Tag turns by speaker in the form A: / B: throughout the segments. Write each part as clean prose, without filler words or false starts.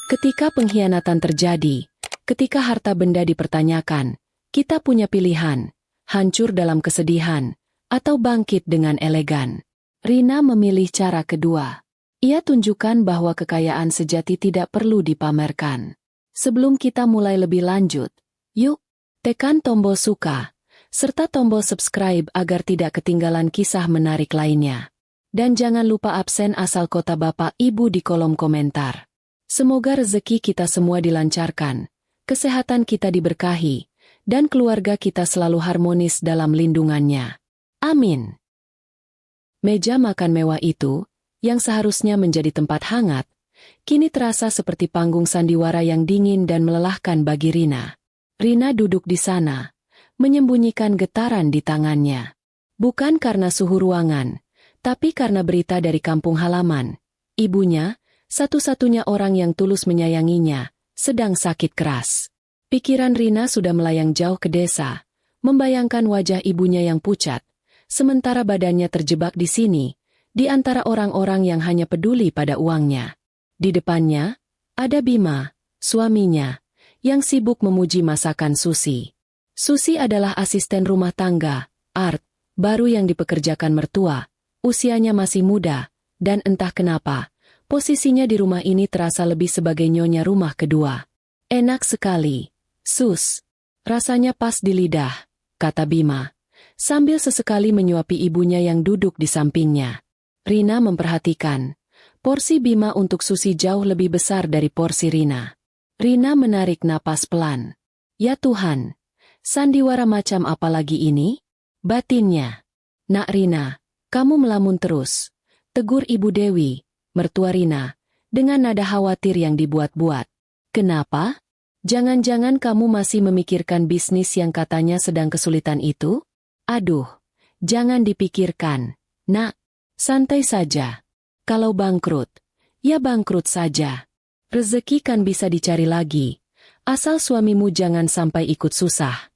A: Ketika pengkhianatan terjadi, ketika harta benda dipertanyakan, kita punya pilihan, hancur dalam kesedihan, atau bangkit dengan elegan. Rina memilih cara kedua. Ia tunjukkan bahwa kekayaan sejati tidak perlu dipamerkan. Sebelum kita mulai lebih lanjut, yuk, tekan tombol suka, serta tombol subscribe agar tidak ketinggalan kisah menarik lainnya. Dan jangan lupa absen asal kota Bapak Ibu di kolom komentar. Semoga rezeki kita semua dilancarkan, kesehatan kita diberkahi, dan keluarga kita selalu harmonis dalam lindungannya. Amin. Meja makan mewah itu, yang seharusnya menjadi tempat hangat, kini terasa seperti panggung sandiwara yang dingin dan melelahkan bagi Rina. Rina duduk di sana, menyembunyikan getaran di tangannya. Bukan karena suhu ruangan, tapi karena berita dari kampung halaman. Ibunya, satu-satunya orang yang tulus menyayanginya, sedang sakit keras. Pikiran Rina sudah melayang jauh ke desa, membayangkan wajah ibunya yang pucat, sementara badannya terjebak di sini, di antara orang-orang yang hanya peduli pada uangnya. Di depannya, ada Bima, suaminya, yang sibuk memuji masakan Susi. Susi adalah asisten rumah tangga, Art, baru yang dipekerjakan mertua, usianya masih muda, dan entah kenapa, posisinya di rumah ini terasa lebih sebagai nyonya rumah kedua. Enak sekali, Sus. Rasanya pas di lidah, kata Bima, sambil sesekali menyuapi ibunya yang duduk di sampingnya. Rina memperhatikan, porsi Bima untuk Susi jauh lebih besar dari porsi Rina. Rina menarik napas pelan. Ya Tuhan, sandiwara macam apa lagi ini? Batinnya. Nak Rina, kamu melamun terus, tegur Ibu Dewi, mertua Rina, dengan nada khawatir yang dibuat-buat. Kenapa? Jangan-jangan kamu masih memikirkan bisnis yang katanya sedang kesulitan itu? Aduh, jangan dipikirkan, Nak. Santai saja. Kalau bangkrut, ya bangkrut saja. Rezeki kan bisa dicari lagi, asal suamimu jangan sampai ikut susah.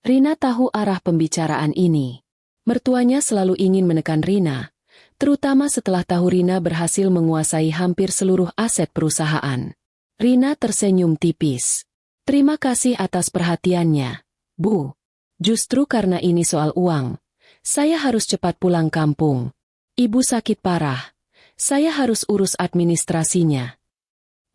A: Rina tahu arah pembicaraan ini. Mertuanya selalu ingin menekan Rina, terutama setelah tahu Rina berhasil menguasai hampir seluruh aset perusahaan. Rina tersenyum tipis. Terima kasih atas perhatiannya, Bu. Justru karena ini soal uang, saya harus cepat pulang kampung. Ibu sakit parah. Saya harus urus administrasinya.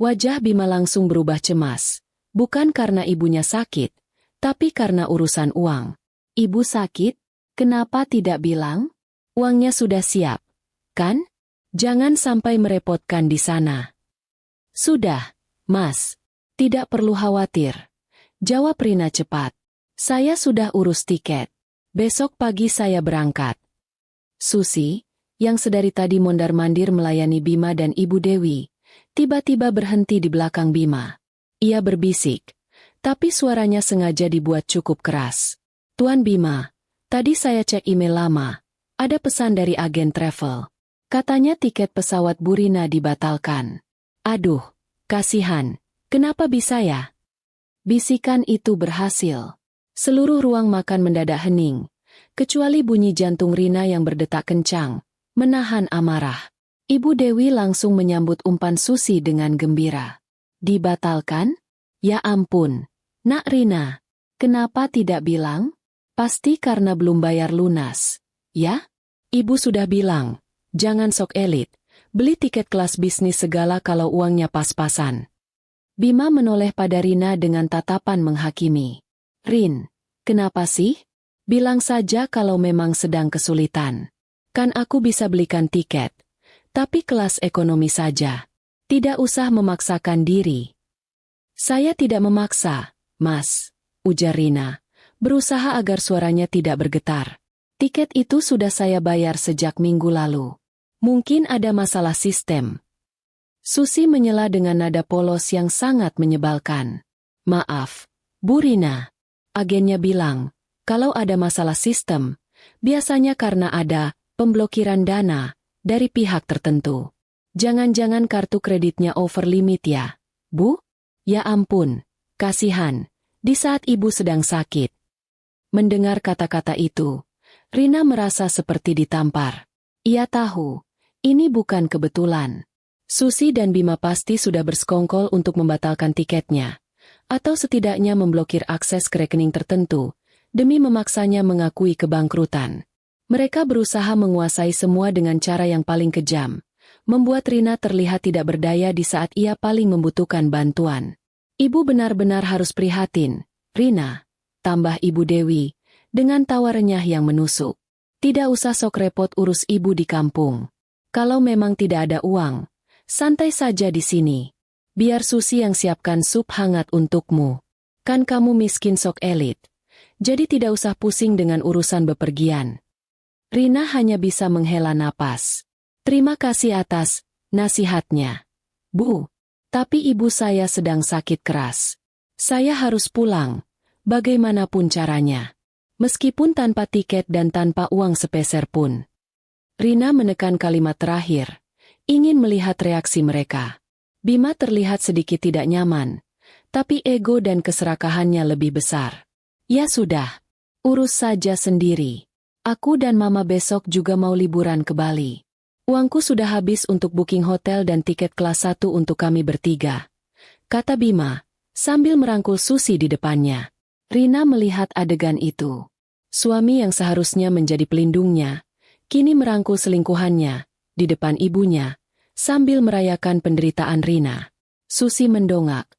A: Wajah Bima langsung berubah cemas. Bukan karena ibunya sakit, tapi karena urusan uang. Ibu sakit? Kenapa tidak bilang? Uangnya sudah siap, kan? Jangan sampai merepotkan di sana. Sudah, Mas. Tidak perlu khawatir. Jawab Rina cepat. Saya sudah urus tiket. Besok pagi saya berangkat. Susi, yang sedari tadi mondar-mandir melayani Bima dan Ibu Dewi, tiba-tiba berhenti di belakang Bima. Ia berbisik, tapi suaranya sengaja dibuat cukup keras. Tuan Bima, tadi saya cek email lama, ada pesan dari agen travel. Katanya tiket pesawat Bu Rina dibatalkan. Aduh, kasihan, kenapa bisa ya? Bisikan itu berhasil. Seluruh ruang makan mendadak hening, kecuali bunyi jantung Rina yang berdetak kencang, menahan amarah. Ibu Dewi langsung menyambut umpan Susi dengan gembira. Dibatalkan? Ya ampun, Nak Rina, kenapa tidak bilang? Pasti karena belum bayar lunas. Ya? Ibu sudah bilang, jangan sok elit, beli tiket kelas bisnis segala kalau uangnya pas-pasan. Bima menoleh pada Rina dengan tatapan menghakimi. Rin, kenapa sih? Bilang saja kalau memang sedang kesulitan. Kan aku bisa belikan tiket, tapi kelas ekonomi saja. Tidak usah memaksakan diri. Saya tidak memaksa, Mas, ujar Rina, berusaha agar suaranya tidak bergetar. Tiket itu sudah saya bayar sejak minggu lalu. Mungkin ada masalah sistem. Susi menyela dengan nada polos yang sangat menyebalkan. Maaf, Bu Rina. Agennya bilang, kalau ada masalah sistem, biasanya karena ada pemblokiran dana dari pihak tertentu. Jangan-jangan kartu kreditnya over limit ya, Bu? Ya ampun, kasihan, di saat ibu sedang sakit. Mendengar kata-kata itu, Rina merasa seperti ditampar. Ia tahu, ini bukan kebetulan. Susi dan Bima pasti sudah bersekongkol untuk membatalkan tiketnya, atau setidaknya memblokir akses ke rekening tertentu, demi memaksanya mengakui kebangkrutan. Mereka berusaha menguasai semua dengan cara yang paling kejam, membuat Rina terlihat tidak berdaya di saat ia paling membutuhkan bantuan. Ibu benar-benar harus prihatin, Rina, tambah Ibu Dewi, dengan tawa renyah yang menusuk. Tidak usah sok repot urus ibu di kampung. Kalau memang tidak ada uang, santai saja di sini. Biar Susi yang siapkan sup hangat untukmu. Kan kamu miskin sok elit. Jadi tidak usah pusing dengan urusan bepergian. Rina hanya bisa menghela napas. Terima kasih atas nasihatnya, Bu. Tapi ibu saya sedang sakit keras. Saya harus pulang, bagaimanapun caranya. Meskipun tanpa tiket dan tanpa uang sepeser pun. Rina menekan kalimat terakhir, ingin melihat reaksi mereka. Bima terlihat sedikit tidak nyaman, tapi ego dan keserakahannya lebih besar. Ya sudah, urus saja sendiri. Aku dan Mama besok juga mau liburan ke Bali. Uangku sudah habis untuk booking hotel dan tiket kelas 1 untuk kami bertiga, kata Bima, sambil merangkul Susi di depannya. Rina melihat adegan itu. Suami yang seharusnya menjadi pelindungnya, kini merangkul selingkuhannya, di depan ibunya, sambil merayakan penderitaan Rina. Susi mendongak.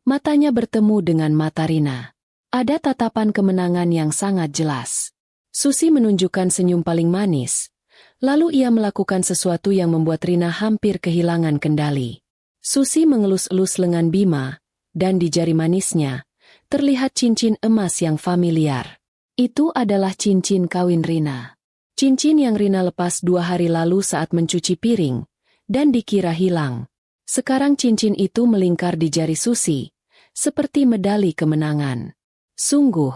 A: Matanya bertemu dengan mata Rina. Ada tatapan kemenangan yang sangat jelas. Susi menunjukkan senyum paling manis. Lalu ia melakukan sesuatu yang membuat Rina hampir kehilangan kendali. Susi mengelus-elus lengan Bima, dan di jari manisnya, terlihat cincin emas yang familiar. Itu adalah cincin kawin Rina. Cincin yang Rina lepas 2 hari lalu saat mencuci piring, dan dikira hilang. Sekarang cincin itu melingkar di jari Susi, seperti medali kemenangan. Sungguh,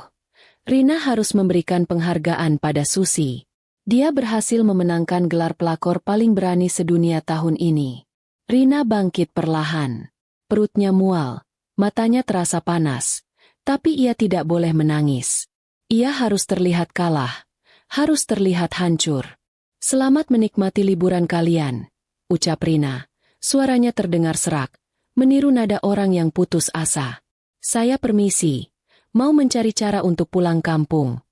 A: Rina harus memberikan penghargaan pada Susi. Dia berhasil memenangkan gelar pelakor paling berani sedunia tahun ini. Rina bangkit perlahan. Perutnya mual, matanya terasa panas. Tapi ia tidak boleh menangis. Ia harus terlihat kalah, harus terlihat hancur. Selamat menikmati liburan kalian, ucap Rina. Suaranya terdengar serak, meniru nada orang yang putus asa. Saya permisi, mau mencari cara untuk pulang kampung.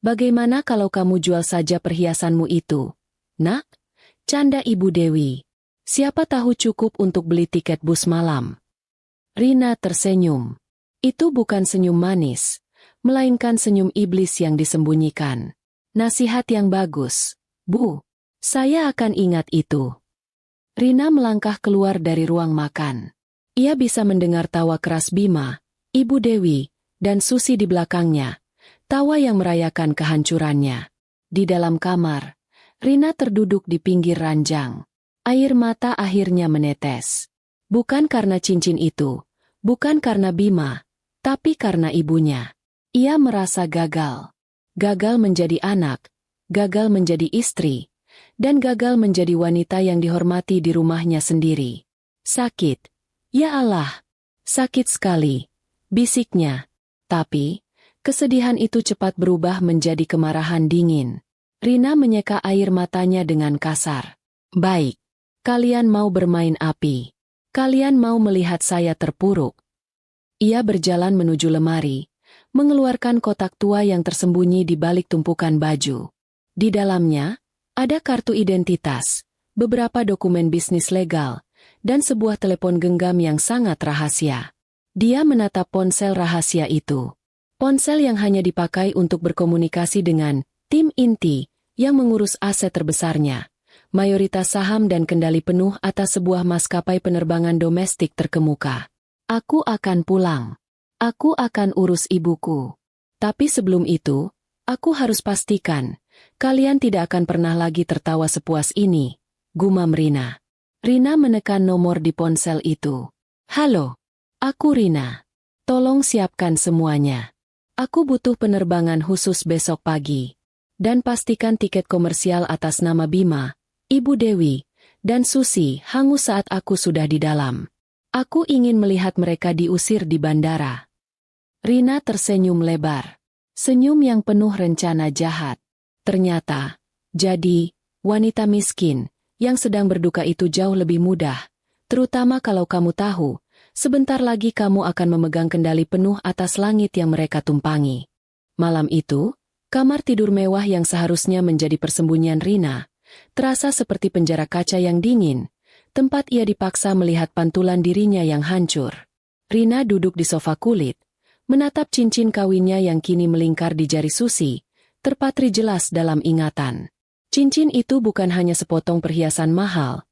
A: Bagaimana kalau kamu jual saja perhiasanmu itu, Nak? Canda Ibu Dewi. Siapa tahu cukup untuk beli tiket bus malam. Rina tersenyum. Itu bukan senyum manis, melainkan senyum iblis yang disembunyikan. Nasihat yang bagus, Bu. Saya akan ingat itu. Rina melangkah keluar dari ruang makan. Ia bisa mendengar tawa keras Bima, Ibu Dewi, dan Susi di belakangnya. Tawa yang merayakan kehancurannya. Di dalam kamar, Rina terduduk di pinggir ranjang. Air mata akhirnya menetes. Bukan karena cincin itu, bukan karena Bima, tapi karena ibunya. Ia merasa gagal. Gagal menjadi anak, gagal menjadi istri, dan gagal menjadi wanita yang dihormati di rumahnya sendiri. Sakit. Ya Allah, sakit sekali, bisiknya. Tapi, kesedihan itu cepat berubah menjadi kemarahan dingin. Rina menyeka air matanya dengan kasar. Baik, kalian mau bermain api. Kalian mau melihat saya terpuruk. Ia berjalan menuju lemari, mengeluarkan kotak tua yang tersembunyi di balik tumpukan baju. Di dalamnya, ada kartu identitas, beberapa dokumen bisnis legal, dan sebuah telepon genggam yang sangat rahasia. Dia menatap ponsel rahasia itu. Ponsel yang hanya dipakai untuk berkomunikasi dengan tim inti yang mengurus aset terbesarnya, mayoritas saham dan kendali penuh atas sebuah maskapai penerbangan domestik terkemuka. Aku akan pulang. Aku akan urus ibuku. Tapi sebelum itu, aku harus pastikan, kalian tidak akan pernah lagi tertawa sepuas ini, gumam Rina. Rina menekan nomor di ponsel itu. Halo, aku Rina. Tolong siapkan semuanya. Aku butuh penerbangan khusus besok pagi. Dan pastikan tiket komersial atas nama Bima, Ibu Dewi, dan Susi hangus saat aku sudah di dalam. Aku ingin melihat mereka diusir di bandara. Rina tersenyum lebar. Senyum yang penuh rencana jahat. Ternyata, jadi, wanita miskin, yang sedang berduka itu jauh lebih mudah Terutama kalau kamu tahu, sebentar lagi kamu akan memegang kendali penuh atas langit yang mereka tumpangi. Malam itu, kamar tidur mewah yang seharusnya menjadi persembunyian Rina, terasa seperti penjara kaca yang dingin, tempat ia dipaksa melihat pantulan dirinya yang hancur. Rina duduk di sofa kulit, menatap cincin kawinnya yang kini melingkar di jari Susi, terpatri jelas dalam ingatan. Cincin itu bukan hanya sepotong perhiasan mahal,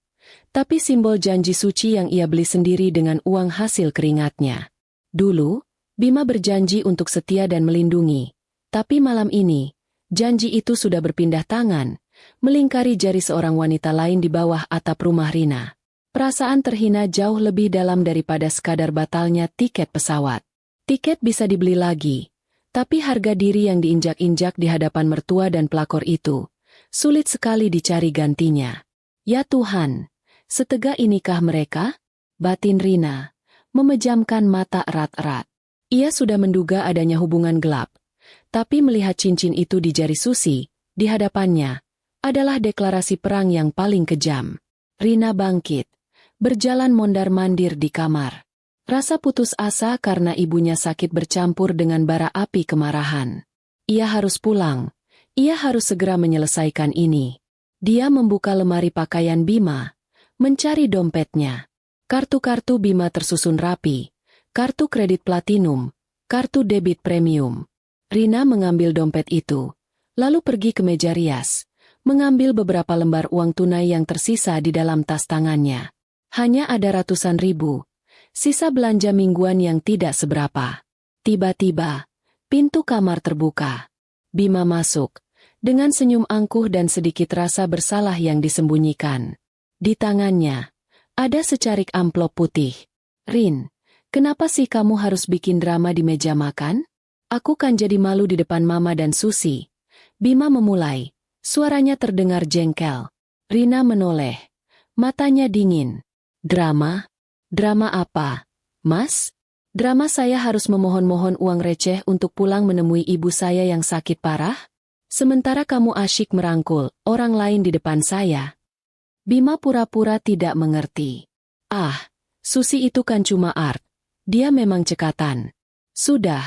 A: tapi simbol janji suci yang ia beli sendiri dengan uang hasil keringatnya. Dulu, Bima berjanji untuk setia dan melindungi, tapi malam ini, janji itu sudah berpindah tangan, melingkari jari seorang wanita lain di bawah atap rumah Rina. Perasaan terhina jauh lebih dalam daripada sekadar batalnya tiket pesawat. Tiket bisa dibeli lagi, tapi harga diri yang diinjak-injak di hadapan mertua dan pelakor itu, sulit sekali dicari gantinya. Ya Tuhan, setegak inikah mereka? Batin Rina, memejamkan mata erat-erat. Ia sudah menduga adanya hubungan gelap, tapi melihat cincin itu di jari Susi, di hadapannya, adalah deklarasi perang yang paling kejam. Rina bangkit, berjalan mondar-mandir di kamar. Rasa putus asa karena ibunya sakit bercampur dengan bara api kemarahan. Ia harus pulang. Ia harus segera menyelesaikan ini. Dia membuka lemari pakaian Bima, mencari dompetnya. Kartu-kartu Bima tersusun rapi. Kartu kredit platinum, kartu debit premium. Rina mengambil dompet itu, lalu pergi ke meja rias, mengambil beberapa lembar uang tunai yang tersisa di dalam tas tangannya. Hanya ada ratusan ribu, sisa belanja mingguan yang tidak seberapa. Tiba-tiba, pintu kamar terbuka. Bima masuk, dengan senyum angkuh dan sedikit rasa bersalah yang disembunyikan. Di tangannya, ada secarik amplop putih. Rin, kenapa sih kamu harus bikin drama di meja makan? Aku kan jadi malu di depan Mama dan Susi. Bima memulai, suaranya terdengar jengkel. Rina menoleh, matanya dingin. Drama? Drama apa, Mas? Drama saya harus memohon-mohon uang receh untuk pulang menemui ibu saya yang sakit parah? Sementara kamu asyik merangkul orang lain di depan saya. Bima pura-pura tidak mengerti. Ah, Susi itu kan cuma art. Dia memang cekatan. Sudah,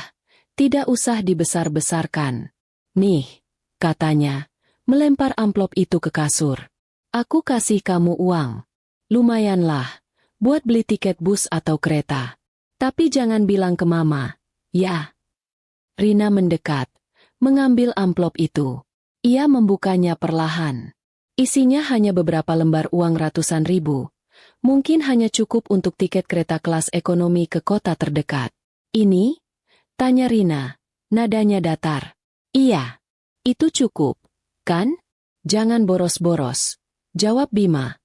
A: tidak usah dibesar-besarkan. Nih, katanya, melempar amplop itu ke kasur. Aku kasih kamu uang. Lumayanlah, buat beli tiket bus atau kereta. Tapi jangan bilang ke Mama, ya. Rina mendekat, mengambil amplop itu. Ia membukanya perlahan. Isinya hanya beberapa lembar uang ratusan ribu. Mungkin hanya cukup untuk tiket kereta kelas ekonomi ke kota terdekat. Ini? Tanya Rina, nadanya datar. Iya, itu cukup, kan? Jangan boros-boros, jawab Bima.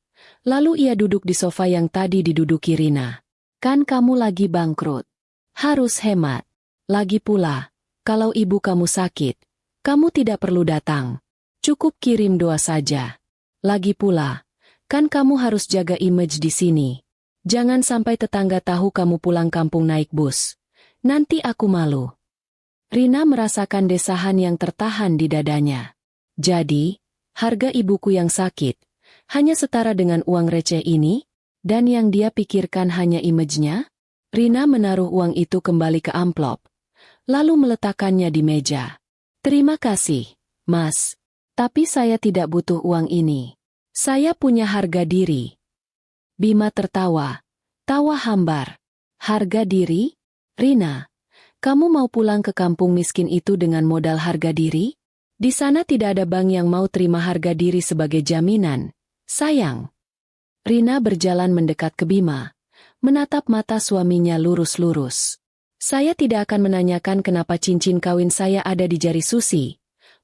A: Lalu ia duduk di sofa yang tadi diduduki Rina. Kan kamu lagi bangkrut. Harus hemat. Lagi pula, kalau ibu kamu sakit, kamu tidak perlu datang. Cukup kirim doa saja. Lagi pula, kan kamu harus jaga image di sini. Jangan sampai tetangga tahu kamu pulang kampung naik bus. Nanti aku malu. Rina merasakan desahan yang tertahan di dadanya. Jadi, harga ibuku yang sakit hanya setara dengan uang receh ini? Dan yang dia pikirkan hanya image-nya? Rina menaruh uang itu kembali ke amplop, lalu meletakkannya di meja. Terima kasih, Mas. Tapi saya tidak butuh uang ini. Saya punya harga diri. Bima tertawa. Tawa hambar. Harga diri? Rina, kamu mau pulang ke kampung miskin itu dengan modal harga diri? Di sana tidak ada bank yang mau terima harga diri sebagai jaminan. Sayang. Rina berjalan mendekat ke Bima, menatap mata suaminya lurus-lurus. Saya tidak akan menanyakan kenapa cincin kawin saya ada di jari Susi,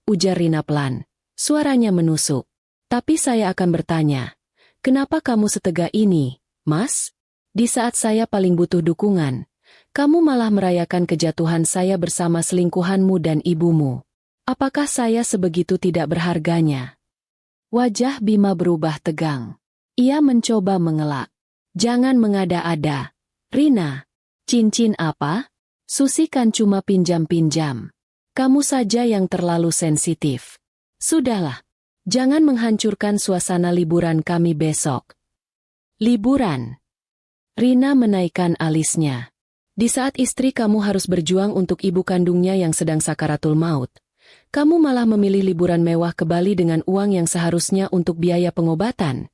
A: ujar Rina pelan. Suaranya menusuk. Tapi saya akan bertanya, kenapa kamu setegak ini, Mas? Di saat saya paling butuh dukungan, kamu malah merayakan kejatuhan saya bersama selingkuhanmu dan ibumu. Apakah saya sebegitu tidak berharganya? Wajah Bima berubah tegang. Ia mencoba mengelak. Jangan mengada-ada. Rina, cincin apa? Susi kan cuma pinjam-pinjam. Kamu saja yang terlalu sensitif. Sudahlah, jangan menghancurkan suasana liburan kami besok. Liburan? Rina menaikkan alisnya. Di saat istri kamu harus berjuang untuk ibu kandungnya yang sedang sakaratul maut, kamu malah memilih liburan mewah ke Bali dengan uang yang seharusnya untuk biaya pengobatan.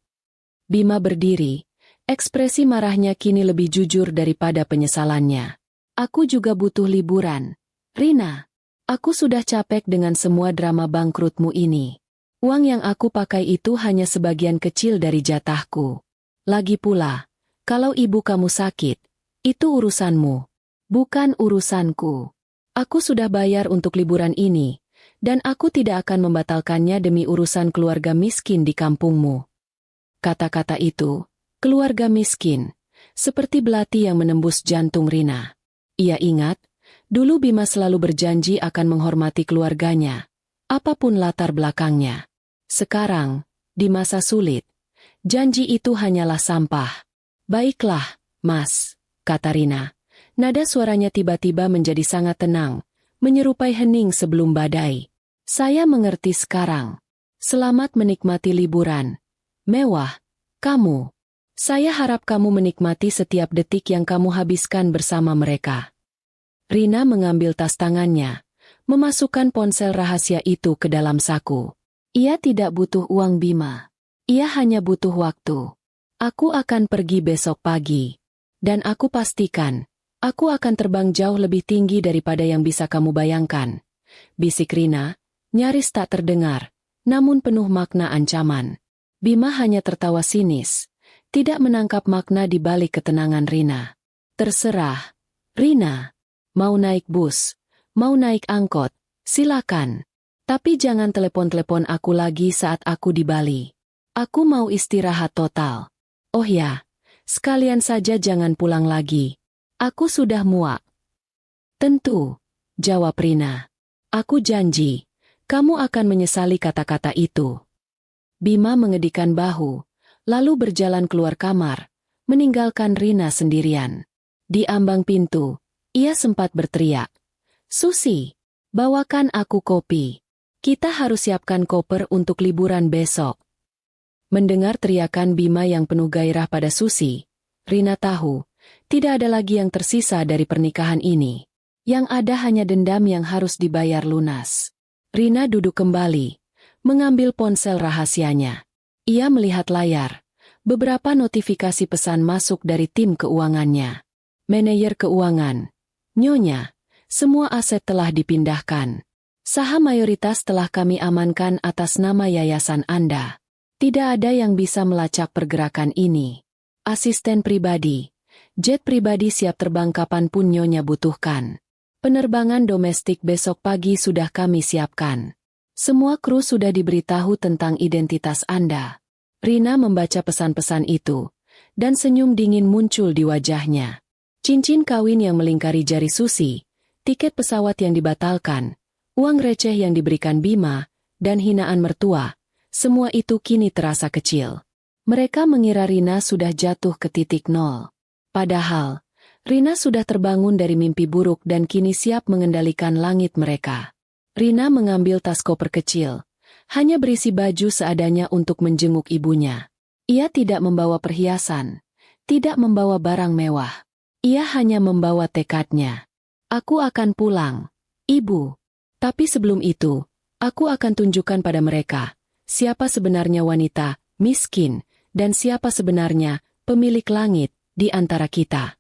A: Bima berdiri, ekspresi marahnya kini lebih jujur daripada penyesalannya. Aku juga butuh liburan. Rina, aku sudah capek dengan semua drama bangkrutmu ini. Uang yang aku pakai itu hanya sebagian kecil dari jatahku. Lagi pula, kalau ibu kamu sakit, itu urusanmu, bukan urusanku. Aku sudah bayar untuk liburan ini, dan aku tidak akan membatalkannya demi urusan keluarga miskin di kampungmu. Kata-kata itu, keluarga miskin, seperti belati yang menembus jantung Rina. Ia ingat, dulu Bima selalu berjanji akan menghormati keluarganya, apapun latar belakangnya. Sekarang, di masa sulit, janji itu hanyalah sampah. Baiklah, Mas, kata Rina. Nada suaranya tiba-tiba menjadi sangat tenang, menyerupai hening sebelum badai. Saya mengerti sekarang. Selamat menikmati liburan. Mewah, kamu. Saya harap kamu menikmati setiap detik yang kamu habiskan bersama mereka. Rina mengambil tas tangannya, memasukkan ponsel rahasia itu ke dalam saku. Ia tidak butuh uang Bima. Ia hanya butuh waktu. Aku akan pergi besok pagi. Dan aku pastikan, aku akan terbang jauh lebih tinggi daripada yang bisa kamu bayangkan. Bisik Rina, nyaris tak terdengar, namun penuh makna ancaman. Bima hanya tertawa sinis, tidak menangkap makna di balik ketenangan Rina. Terserah, Rina. Mau naik bus, mau naik angkot, silakan. Tapi jangan telepon-telepon aku lagi saat aku di Bali. Aku mau istirahat total. Oh ya, sekalian saja jangan pulang lagi. Aku sudah muak. Tentu, jawab Rina. Aku janji. Kamu akan menyesali kata-kata itu. Bima mengedikan bahu, lalu berjalan keluar kamar, meninggalkan Rina sendirian. Di ambang pintu, ia sempat berteriak. Susi, bawakan aku kopi. Kita harus siapkan koper untuk liburan besok. Mendengar teriakan Bima yang penuh gairah pada Susi, Rina tahu, tidak ada lagi yang tersisa dari pernikahan ini. Yang ada hanya dendam yang harus dibayar lunas. Rina duduk kembali, mengambil ponsel rahasianya. Ia melihat layar. Beberapa notifikasi pesan masuk dari tim keuangannya. Manajer keuangan. Nyonya, semua aset telah dipindahkan. Saham mayoritas telah kami amankan atas nama yayasan Anda. Tidak ada yang bisa melacak pergerakan ini. Asisten pribadi. Jet pribadi siap terbang kapanpun Nyonya butuhkan. Penerbangan domestik besok pagi sudah kami siapkan. Semua kru sudah diberitahu tentang identitas Anda. Rina membaca pesan-pesan itu, dan senyum dingin muncul di wajahnya. Cincin kawin yang melingkari jari Susi, tiket pesawat yang dibatalkan, uang receh yang diberikan Bima, dan hinaan mertua, semua itu kini terasa kecil. Mereka mengira Rina sudah jatuh ke titik nol. Padahal, Rina sudah terbangun dari mimpi buruk dan kini siap mengendalikan langit mereka. Rina mengambil tas koper kecil, hanya berisi baju seadanya untuk menjenguk ibunya. Ia tidak membawa perhiasan, tidak membawa barang mewah. Ia hanya membawa tekadnya. Aku akan pulang, Ibu. Tapi sebelum itu, aku akan tunjukkan pada mereka, siapa sebenarnya wanita, miskin, dan siapa sebenarnya, pemilik langit, di antara kita.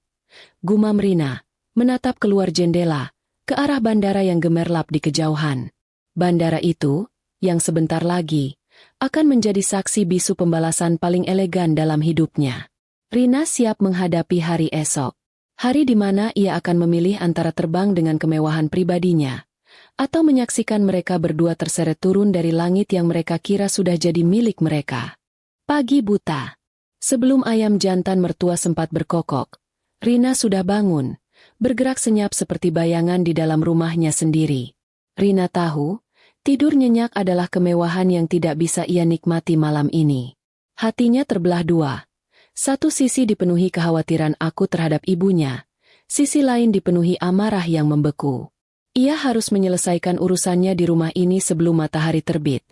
A: Gumam Rina, menatap keluar jendela, ke arah bandara yang gemerlap di kejauhan. Bandara itu, yang sebentar lagi, akan menjadi saksi bisu pembalasan paling elegan dalam hidupnya. Rina siap menghadapi hari esok. Hari di mana ia akan memilih antara terbang dengan kemewahan pribadinya, atau menyaksikan mereka berdua terseret turun dari langit yang mereka kira sudah jadi milik mereka. Pagi buta. Sebelum ayam jantan mertua sempat berkokok, Rina sudah bangun, bergerak senyap seperti bayangan di dalam rumahnya sendiri. Rina tahu, tidur nyenyak adalah kemewahan yang tidak bisa ia nikmati malam ini. Hatinya terbelah dua. Satu sisi dipenuhi kekhawatiran aku terhadap ibunya, sisi lain dipenuhi amarah yang membeku. Ia harus menyelesaikan urusannya di rumah ini sebelum matahari terbit.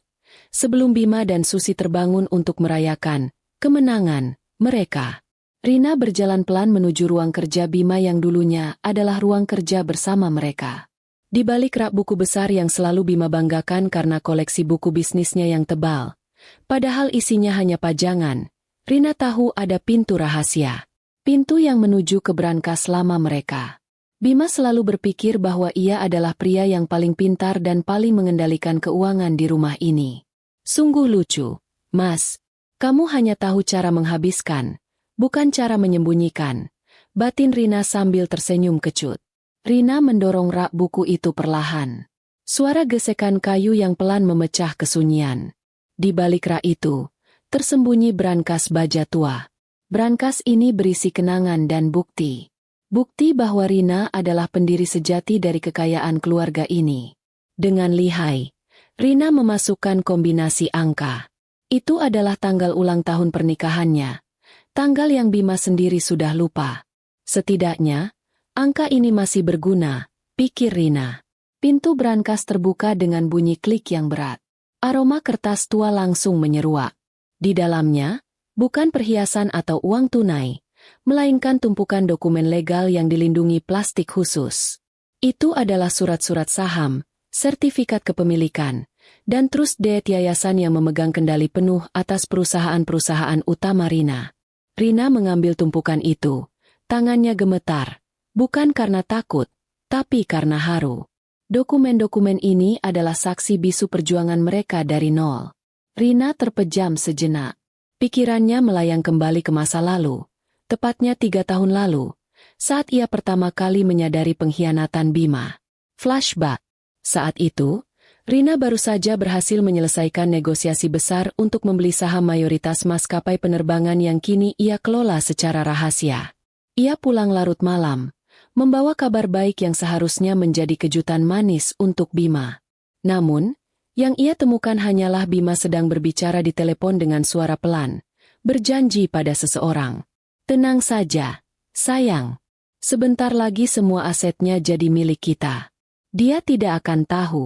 A: Sebelum Bima dan Susi terbangun untuk merayakan kemenangan mereka. Rina berjalan pelan menuju ruang kerja Bima yang dulunya adalah ruang kerja bersama mereka. Di balik rak buku besar yang selalu Bima banggakan karena koleksi buku bisnisnya yang tebal, padahal isinya hanya pajangan, Rina tahu ada pintu rahasia. Pintu yang menuju ke brankas lama mereka. Bima selalu berpikir bahwa ia adalah pria yang paling pintar dan paling mengendalikan keuangan di rumah ini. Sungguh lucu, Mas. Kamu hanya tahu cara menghabiskan, bukan cara menyembunyikan. Batin Rina sambil tersenyum kecut. Rina mendorong rak buku itu perlahan. Suara gesekan kayu yang pelan memecah kesunyian. Di balik rak itu, tersembunyi brankas baja tua. Brankas ini berisi kenangan dan bukti. Bukti bahwa Rina adalah pendiri sejati dari kekayaan keluarga ini. Dengan lihai, Rina memasukkan kombinasi angka. Itu adalah tanggal ulang tahun pernikahannya. Tanggal yang Bima sendiri sudah lupa. Setidaknya, angka ini masih berguna, pikir Rina. Pintu brankas terbuka dengan bunyi klik yang berat. Aroma kertas tua langsung menyeruak. Di dalamnya, bukan perhiasan atau uang tunai, melainkan tumpukan dokumen legal yang dilindungi plastik khusus. Itu adalah surat-surat saham, sertifikat kepemilikan, dan trust deed yayasan yang memegang kendali penuh atas perusahaan-perusahaan utama Rina. Rina mengambil tumpukan itu. Tangannya gemetar, bukan karena takut, tapi karena haru. Dokumen-dokumen ini adalah saksi bisu perjuangan mereka dari nol. Rina terpejam sejenak. Pikirannya melayang kembali ke masa lalu, tepatnya 3 tahun lalu, saat ia pertama kali menyadari pengkhianatan Bima. Flashback. Saat itu, Rina baru saja berhasil menyelesaikan negosiasi besar untuk membeli saham mayoritas maskapai penerbangan yang kini ia kelola secara rahasia. Ia pulang larut malam, membawa kabar baik yang seharusnya menjadi kejutan manis untuk Bima. Namun, yang ia temukan hanyalah Bima sedang berbicara di telepon dengan suara pelan, berjanji pada seseorang. Tenang saja, sayang. Sebentar lagi semua asetnya jadi milik kita. Dia tidak akan tahu.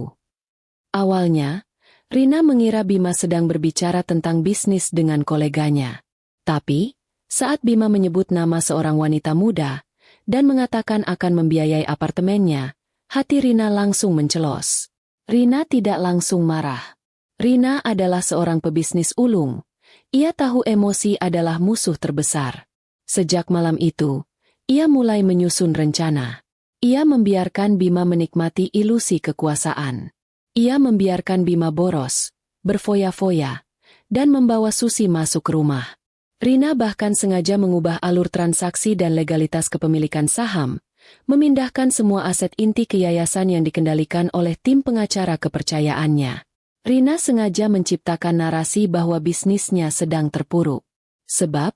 A: Awalnya, Rina mengira Bima sedang berbicara tentang bisnis dengan koleganya. Tapi, saat Bima menyebut nama seorang wanita muda dan mengatakan akan membiayai apartemennya, hati Rina langsung mencelos. Rina tidak langsung marah. Rina adalah seorang pebisnis ulung. Ia tahu emosi adalah musuh terbesar. Sejak malam itu, ia mulai menyusun rencana. Ia membiarkan Bima menikmati ilusi kekuasaan. Ia membiarkan Bima boros, berfoya-foya, dan membawa Susi masuk ke rumah. Rina bahkan sengaja mengubah alur transaksi dan legalitas kepemilikan saham, memindahkan semua aset inti ke yayasan yang dikendalikan oleh tim pengacara kepercayaannya. Rina sengaja menciptakan narasi bahwa bisnisnya sedang terpuruk. Sebab,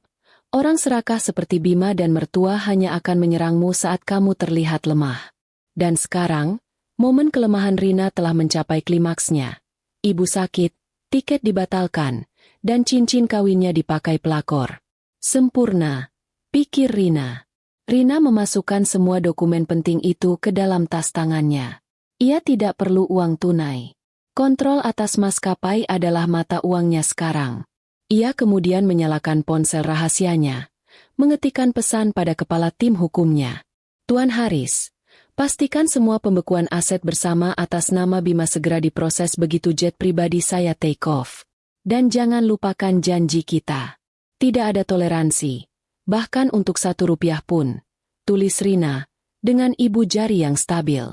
A: orang serakah seperti Bima dan mertua hanya akan menyerangmu saat kamu terlihat lemah. Dan sekarang, momen kelemahan Rina telah mencapai klimaksnya. Ibu sakit, tiket dibatalkan, dan cincin kawinnya dipakai pelakor. Sempurna, pikir Rina. Rina memasukkan semua dokumen penting itu ke dalam tas tangannya. Ia tidak perlu uang tunai. Kontrol atas maskapai adalah mata uangnya sekarang. Ia kemudian menyalakan ponsel rahasianya, mengetikkan pesan pada kepala tim hukumnya. Tuan Haris, pastikan semua pembekuan aset bersama atas nama Bima segera diproses begitu jet pribadi saya take off. Dan jangan lupakan janji kita. Tidak ada toleransi, bahkan untuk 1 rupiah pun, tulis Rina, dengan ibu jari yang stabil.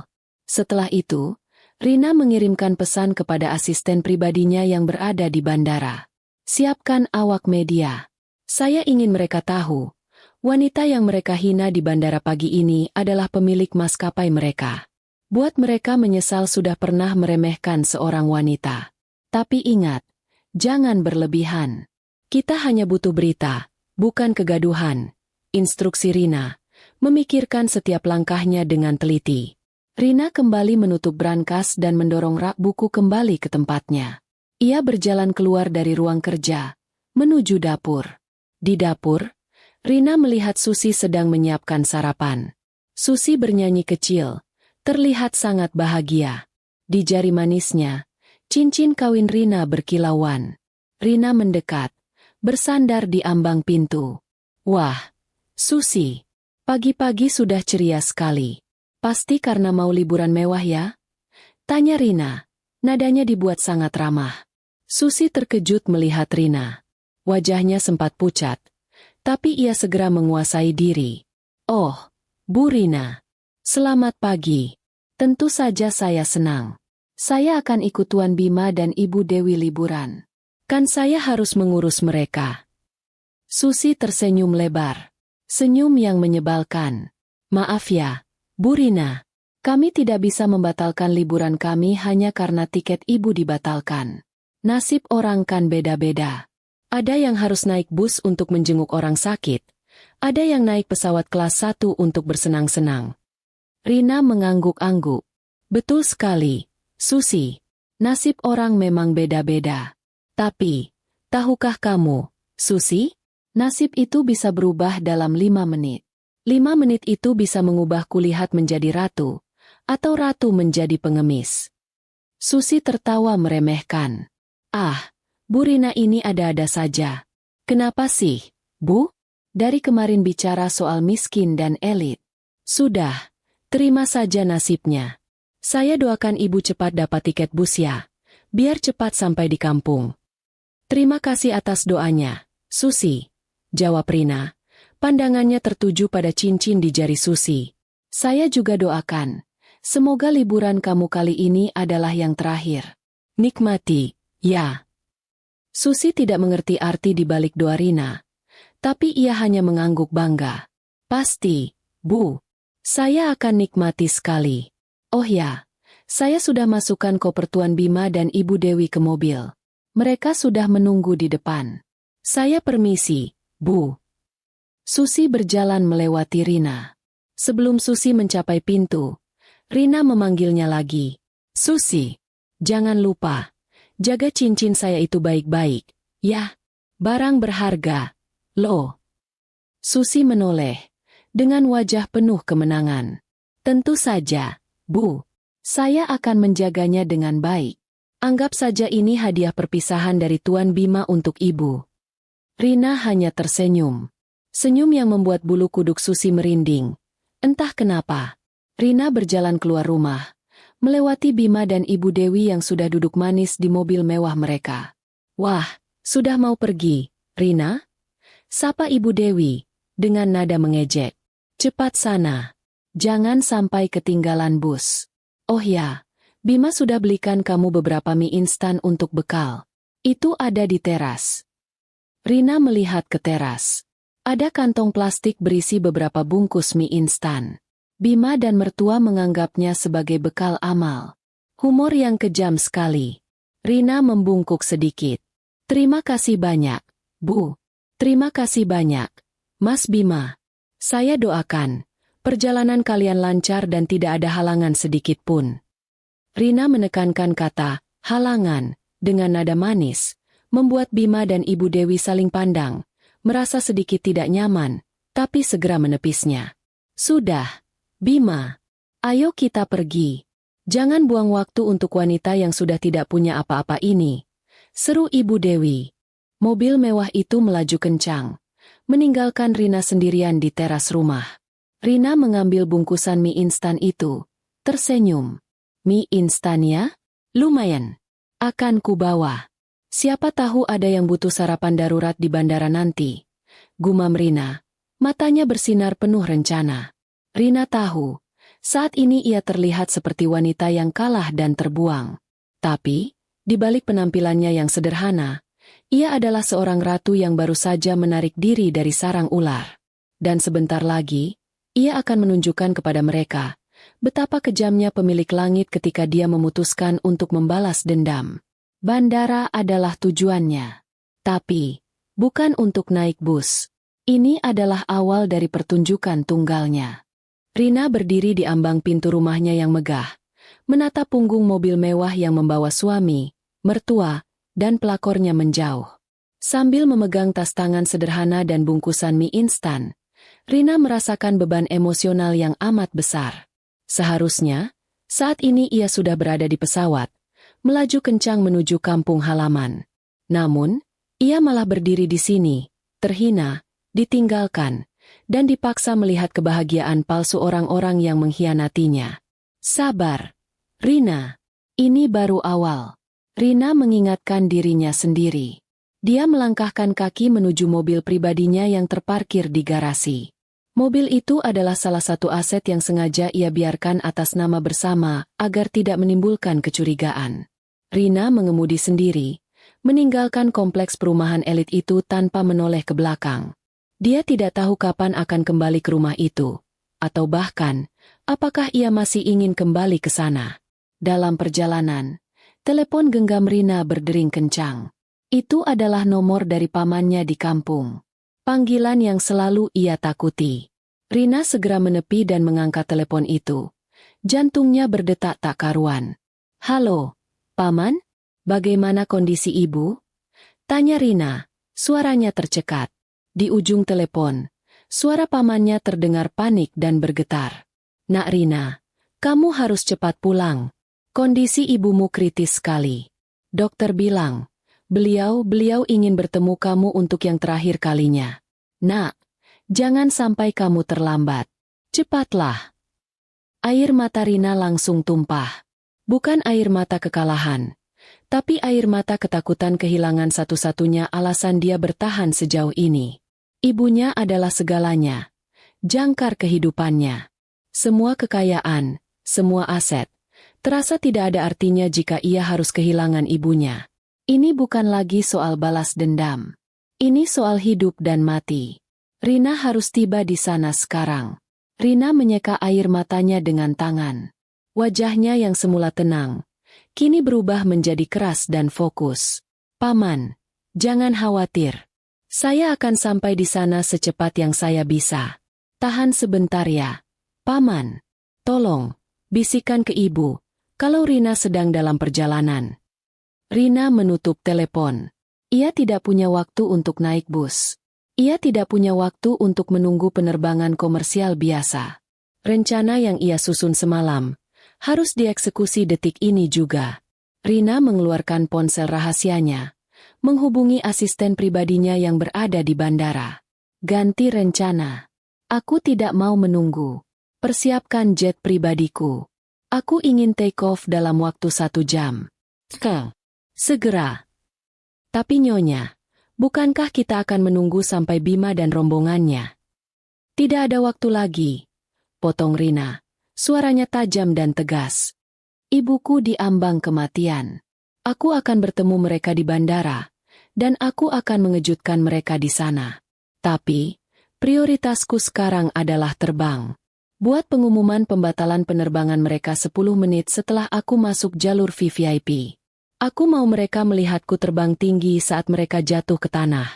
A: Setelah itu, Rina mengirimkan pesan kepada asisten pribadinya yang berada di bandara. Siapkan awak media. Saya ingin mereka tahu, wanita yang mereka hina di bandara pagi ini adalah pemilik maskapai mereka. Buat mereka menyesal sudah pernah meremehkan seorang wanita. Tapi ingat, jangan berlebihan. Kita hanya butuh berita, bukan kegaduhan. Instruksi Rina, memikirkan setiap langkahnya dengan teliti. Rina kembali menutup brankas dan mendorong rak buku kembali ke tempatnya. Ia berjalan keluar dari ruang kerja, menuju dapur. Di dapur, Rina melihat Susi sedang menyiapkan sarapan. Susi bernyanyi kecil, terlihat sangat bahagia. Di jari manisnya, cincin kawin Rina berkilauan. Rina mendekat, bersandar di ambang pintu. Wah, Susi, pagi-pagi sudah ceria sekali. Pasti karena mau liburan mewah ya? Tanya Rina. Nadanya dibuat sangat ramah. Susi terkejut melihat Rina. Wajahnya sempat pucat, tapi ia segera menguasai diri. Oh, Bu Rina. Selamat pagi. Tentu saja saya senang. Saya akan ikut Tuan Bima dan Ibu Dewi liburan. Kan saya harus mengurus mereka. Susi tersenyum lebar. Senyum yang menyebalkan. Maaf ya, Bu Rina. Kami tidak bisa membatalkan liburan kami hanya karena tiket Ibu dibatalkan. Nasib orang kan beda-beda. Ada yang harus naik bus untuk menjenguk orang sakit. Ada yang naik pesawat kelas 1 untuk bersenang-senang. Rina mengangguk-angguk. Betul sekali, Susi. Nasib orang memang beda-beda. Tapi, tahukah kamu, Susi? Nasib itu bisa berubah dalam 5 menit. 5 menit itu bisa mengubah kulihat menjadi ratu. Atau ratu menjadi pengemis. Susi tertawa meremehkan. Ah, Bu Rina ini ada-ada saja. Kenapa sih, Bu? Dari kemarin bicara soal miskin dan elit. Sudah, terima saja nasibnya. Saya doakan Ibu cepat dapat tiket bus ya. Biar cepat sampai di kampung. Terima kasih atas doanya, Susi. Jawab Rina. Pandangannya tertuju pada cincin di jari Susi. Saya juga doakan. Semoga liburan kamu kali ini adalah yang terakhir. Nikmati, ya. Susi tidak mengerti arti di balik doa Rina. Tapi ia hanya mengangguk bangga. Pasti, Bu. Saya akan nikmati sekali. Oh ya, saya sudah masukkan koper Tuan Bima dan Ibu Dewi ke mobil. Mereka sudah menunggu di depan. Saya permisi, Bu. Susi berjalan melewati Rina. Sebelum Susi mencapai pintu, Rina memanggilnya lagi. Susi, jangan lupa, jaga cincin saya itu baik-baik, ya. Barang berharga, loh. Susi menoleh, dengan wajah penuh kemenangan. Tentu saja, Bu. Saya akan menjaganya dengan baik. Anggap saja ini hadiah perpisahan dari Tuan Bima untuk Ibu. Rina hanya tersenyum. Senyum yang membuat bulu kuduk Susi merinding. Entah kenapa. Rina berjalan keluar rumah, melewati Bima dan Ibu Dewi yang sudah duduk manis di mobil mewah mereka. Wah, sudah mau pergi, Rina? Sapa Ibu Dewi, dengan nada mengejek. Cepat sana. Jangan sampai ketinggalan bus. Oh ya, Bima sudah belikan kamu beberapa mie instan untuk bekal. Itu ada di teras. Rina melihat ke teras. Ada kantong plastik berisi beberapa bungkus mie instan. Bima dan mertua menganggapnya sebagai bekal amal. Humor yang kejam sekali. Rina membungkuk sedikit. Terima kasih banyak, Bu. Terima kasih banyak, Mas Bima. Saya doakan, perjalanan kalian lancar dan tidak ada halangan sedikit pun. Rina menekankan kata, halangan, dengan nada manis, membuat Bima dan Ibu Dewi saling pandang, merasa sedikit tidak nyaman, tapi segera menepisnya. Sudah. Bima, ayo kita pergi. Jangan buang waktu untuk wanita yang sudah tidak punya apa-apa ini. Seru Ibu Dewi. Mobil mewah itu melaju kencang, meninggalkan Rina sendirian di teras rumah. Rina mengambil bungkusan mie instan itu, tersenyum. Mie instan ya? Lumayan. Akan kubawa. Siapa tahu ada yang butuh sarapan darurat di bandara nanti. Gumam Rina. Matanya bersinar penuh rencana. Rina tahu, saat ini ia terlihat seperti wanita yang kalah dan terbuang. Tapi, di balik penampilannya yang sederhana, ia adalah seorang ratu yang baru saja menarik diri dari sarang ular. Dan sebentar lagi, ia akan menunjukkan kepada mereka, betapa kejamnya pemilik langit ketika dia memutuskan untuk membalas dendam. Bandara adalah tujuannya. Tapi, bukan untuk naik bus. Ini adalah awal dari pertunjukan tunggalnya. Rina berdiri di ambang pintu rumahnya yang megah, menatap punggung mobil mewah yang membawa suami, mertua, dan pelakornya menjauh. Sambil memegang tas tangan sederhana dan bungkusan mie instan, Rina merasakan beban emosional yang amat besar. Seharusnya, saat ini ia sudah berada di pesawat, melaju kencang menuju kampung halaman. Namun, ia malah berdiri di sini, terhina, ditinggalkan, dan dipaksa melihat kebahagiaan palsu orang-orang yang mengkhianatinya. Sabar, Rina. Ini baru awal. Rina mengingatkan dirinya sendiri. Dia melangkahkan kaki menuju mobil pribadinya yang terparkir di garasi. Mobil itu adalah salah satu aset yang sengaja ia biarkan atas nama bersama agar tidak menimbulkan kecurigaan. Rina mengemudi sendiri, meninggalkan kompleks perumahan elit itu tanpa menoleh ke belakang. Dia tidak tahu kapan akan kembali ke rumah itu, atau bahkan, apakah ia masih ingin kembali ke sana. Dalam perjalanan, telepon genggam Rina berdering kencang. Itu adalah nomor dari pamannya di kampung. Panggilan yang selalu ia takuti. Rina segera menepi dan mengangkat telepon itu. Jantungnya berdetak tak karuan. "Halo, Paman? Bagaimana kondisi ibu?" tanya Rina, suaranya tercekat. Di ujung telepon, suara pamannya terdengar panik dan bergetar. "Nak Rina, kamu harus cepat pulang. Kondisi ibumu kritis sekali. Dokter bilang, beliau ingin bertemu kamu untuk yang terakhir kalinya. Nak, jangan sampai kamu terlambat. Cepatlah." Air mata Rina langsung tumpah. Bukan air mata kekalahan, tapi air mata ketakutan kehilangan satu-satunya alasan dia bertahan sejauh ini. Ibunya adalah segalanya. Jangkar kehidupannya. Semua kekayaan, semua aset, terasa tidak ada artinya jika ia harus kehilangan ibunya. Ini bukan lagi soal balas dendam. Ini soal hidup dan mati. Rina harus tiba di sana sekarang. Rina menyeka air matanya dengan tangan. Wajahnya yang semula tenang, kini berubah menjadi keras dan fokus. "Paman, jangan khawatir. Saya akan sampai di sana secepat yang saya bisa. Tahan sebentar ya, Paman. Tolong, bisikan ke ibu, kalau Rina sedang dalam perjalanan." Rina menutup telepon. Ia tidak punya waktu untuk naik bus. Ia tidak punya waktu untuk menunggu penerbangan komersial biasa. Rencana yang ia susun semalam harus dieksekusi detik ini juga. Rina mengeluarkan ponsel rahasianya, menghubungi asisten pribadinya yang berada di bandara. "Ganti rencana. Aku tidak mau menunggu. Persiapkan jet pribadiku. Aku ingin take off dalam waktu 1 jam. Segera." "Tapi Nyonya, bukankah kita akan menunggu sampai Bima dan rombongannya?" "Tidak ada waktu lagi," potong Rina. Suaranya tajam dan tegas. "Ibuku diambang kematian. Aku akan bertemu mereka di bandara, dan aku akan mengejutkan mereka di sana. Tapi, prioritasku sekarang adalah terbang. Buat pengumuman pembatalan penerbangan mereka 10 menit setelah aku masuk jalur VVIP. Aku mau mereka melihatku terbang tinggi saat mereka jatuh ke tanah."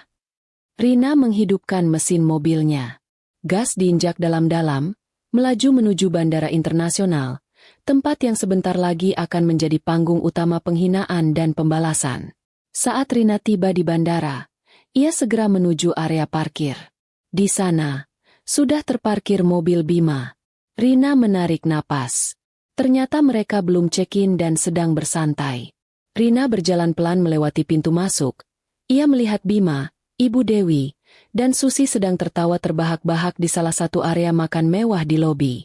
A: Rina menghidupkan mesin mobilnya. Gas diinjak dalam-dalam, melaju menuju bandara internasional, tempat yang sebentar lagi akan menjadi panggung utama penghinaan dan pembalasan. Saat Rina tiba di bandara, ia segera menuju area parkir. Di sana, sudah terparkir mobil Bima. Rina menarik napas. Ternyata mereka belum check-in dan sedang bersantai. Rina berjalan pelan melewati pintu masuk. Ia melihat Bima, Ibu Dewi, dan Susi sedang tertawa terbahak-bahak di salah satu area makan mewah di lobi.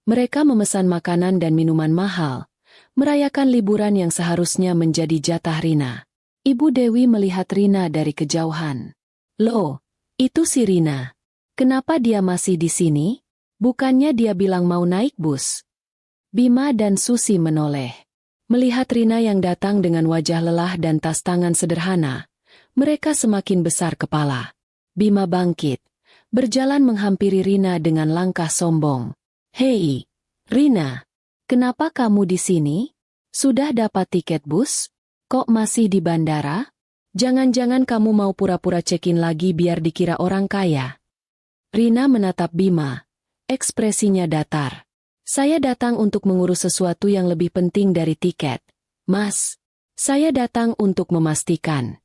A: Mereka memesan makanan dan minuman mahal, merayakan liburan yang seharusnya menjadi jatah Rina. Ibu Dewi melihat Rina dari kejauhan. "Loh, itu si Rina. Kenapa dia masih di sini? Bukannya dia bilang mau naik bus?" Bima dan Susi menoleh. Melihat Rina yang datang dengan wajah lelah dan tas tangan sederhana, mereka semakin besar kepala. Bima bangkit, berjalan menghampiri Rina dengan langkah sombong. "Hei, Rina, kenapa kamu di sini? Sudah dapat tiket bus? Kok masih di bandara? Jangan-jangan kamu mau pura-pura check-in lagi biar dikira orang kaya?" Rina menatap Bima. Ekspresinya datar. "Saya datang untuk mengurus sesuatu yang lebih penting dari tiket, Mas. Saya datang untuk memastikan."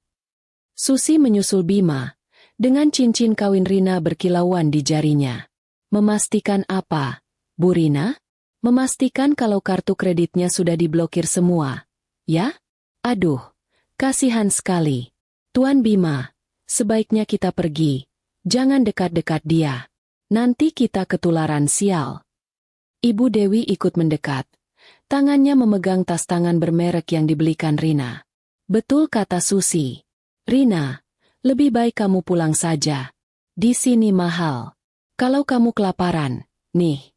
A: Susi menyusul Bima, dengan cincin kawin Rina berkilauan di jarinya. "Memastikan apa, Bu Rina?" "Memastikan kalau kartu kreditnya sudah diblokir semua. Ya? Aduh, kasihan sekali. Tuan Bima, sebaiknya kita pergi. Jangan dekat-dekat dia." Nanti kita ketularan sial. Ibu Dewi ikut mendekat. Tangannya memegang tas tangan bermerek yang dibelikan Rina. Betul kata Susi. Rina, lebih baik kamu pulang saja. Di sini mahal. Kalau kamu kelaparan, nih.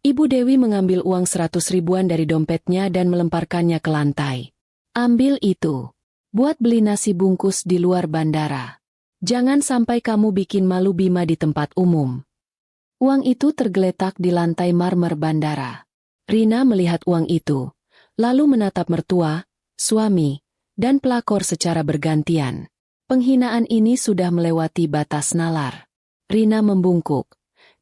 A: Ibu Dewi mengambil uang 100 ribuan dari dompetnya dan melemparkannya ke lantai. Ambil itu. Buat beli nasi bungkus di luar bandara. Jangan sampai kamu bikin malu Bima di tempat umum. Uang itu tergeletak di lantai marmer bandara. Rina melihat uang itu, lalu menatap mertua, suami, dan pelakor secara bergantian. Penghinaan ini sudah melewati batas nalar. Rina membungkuk,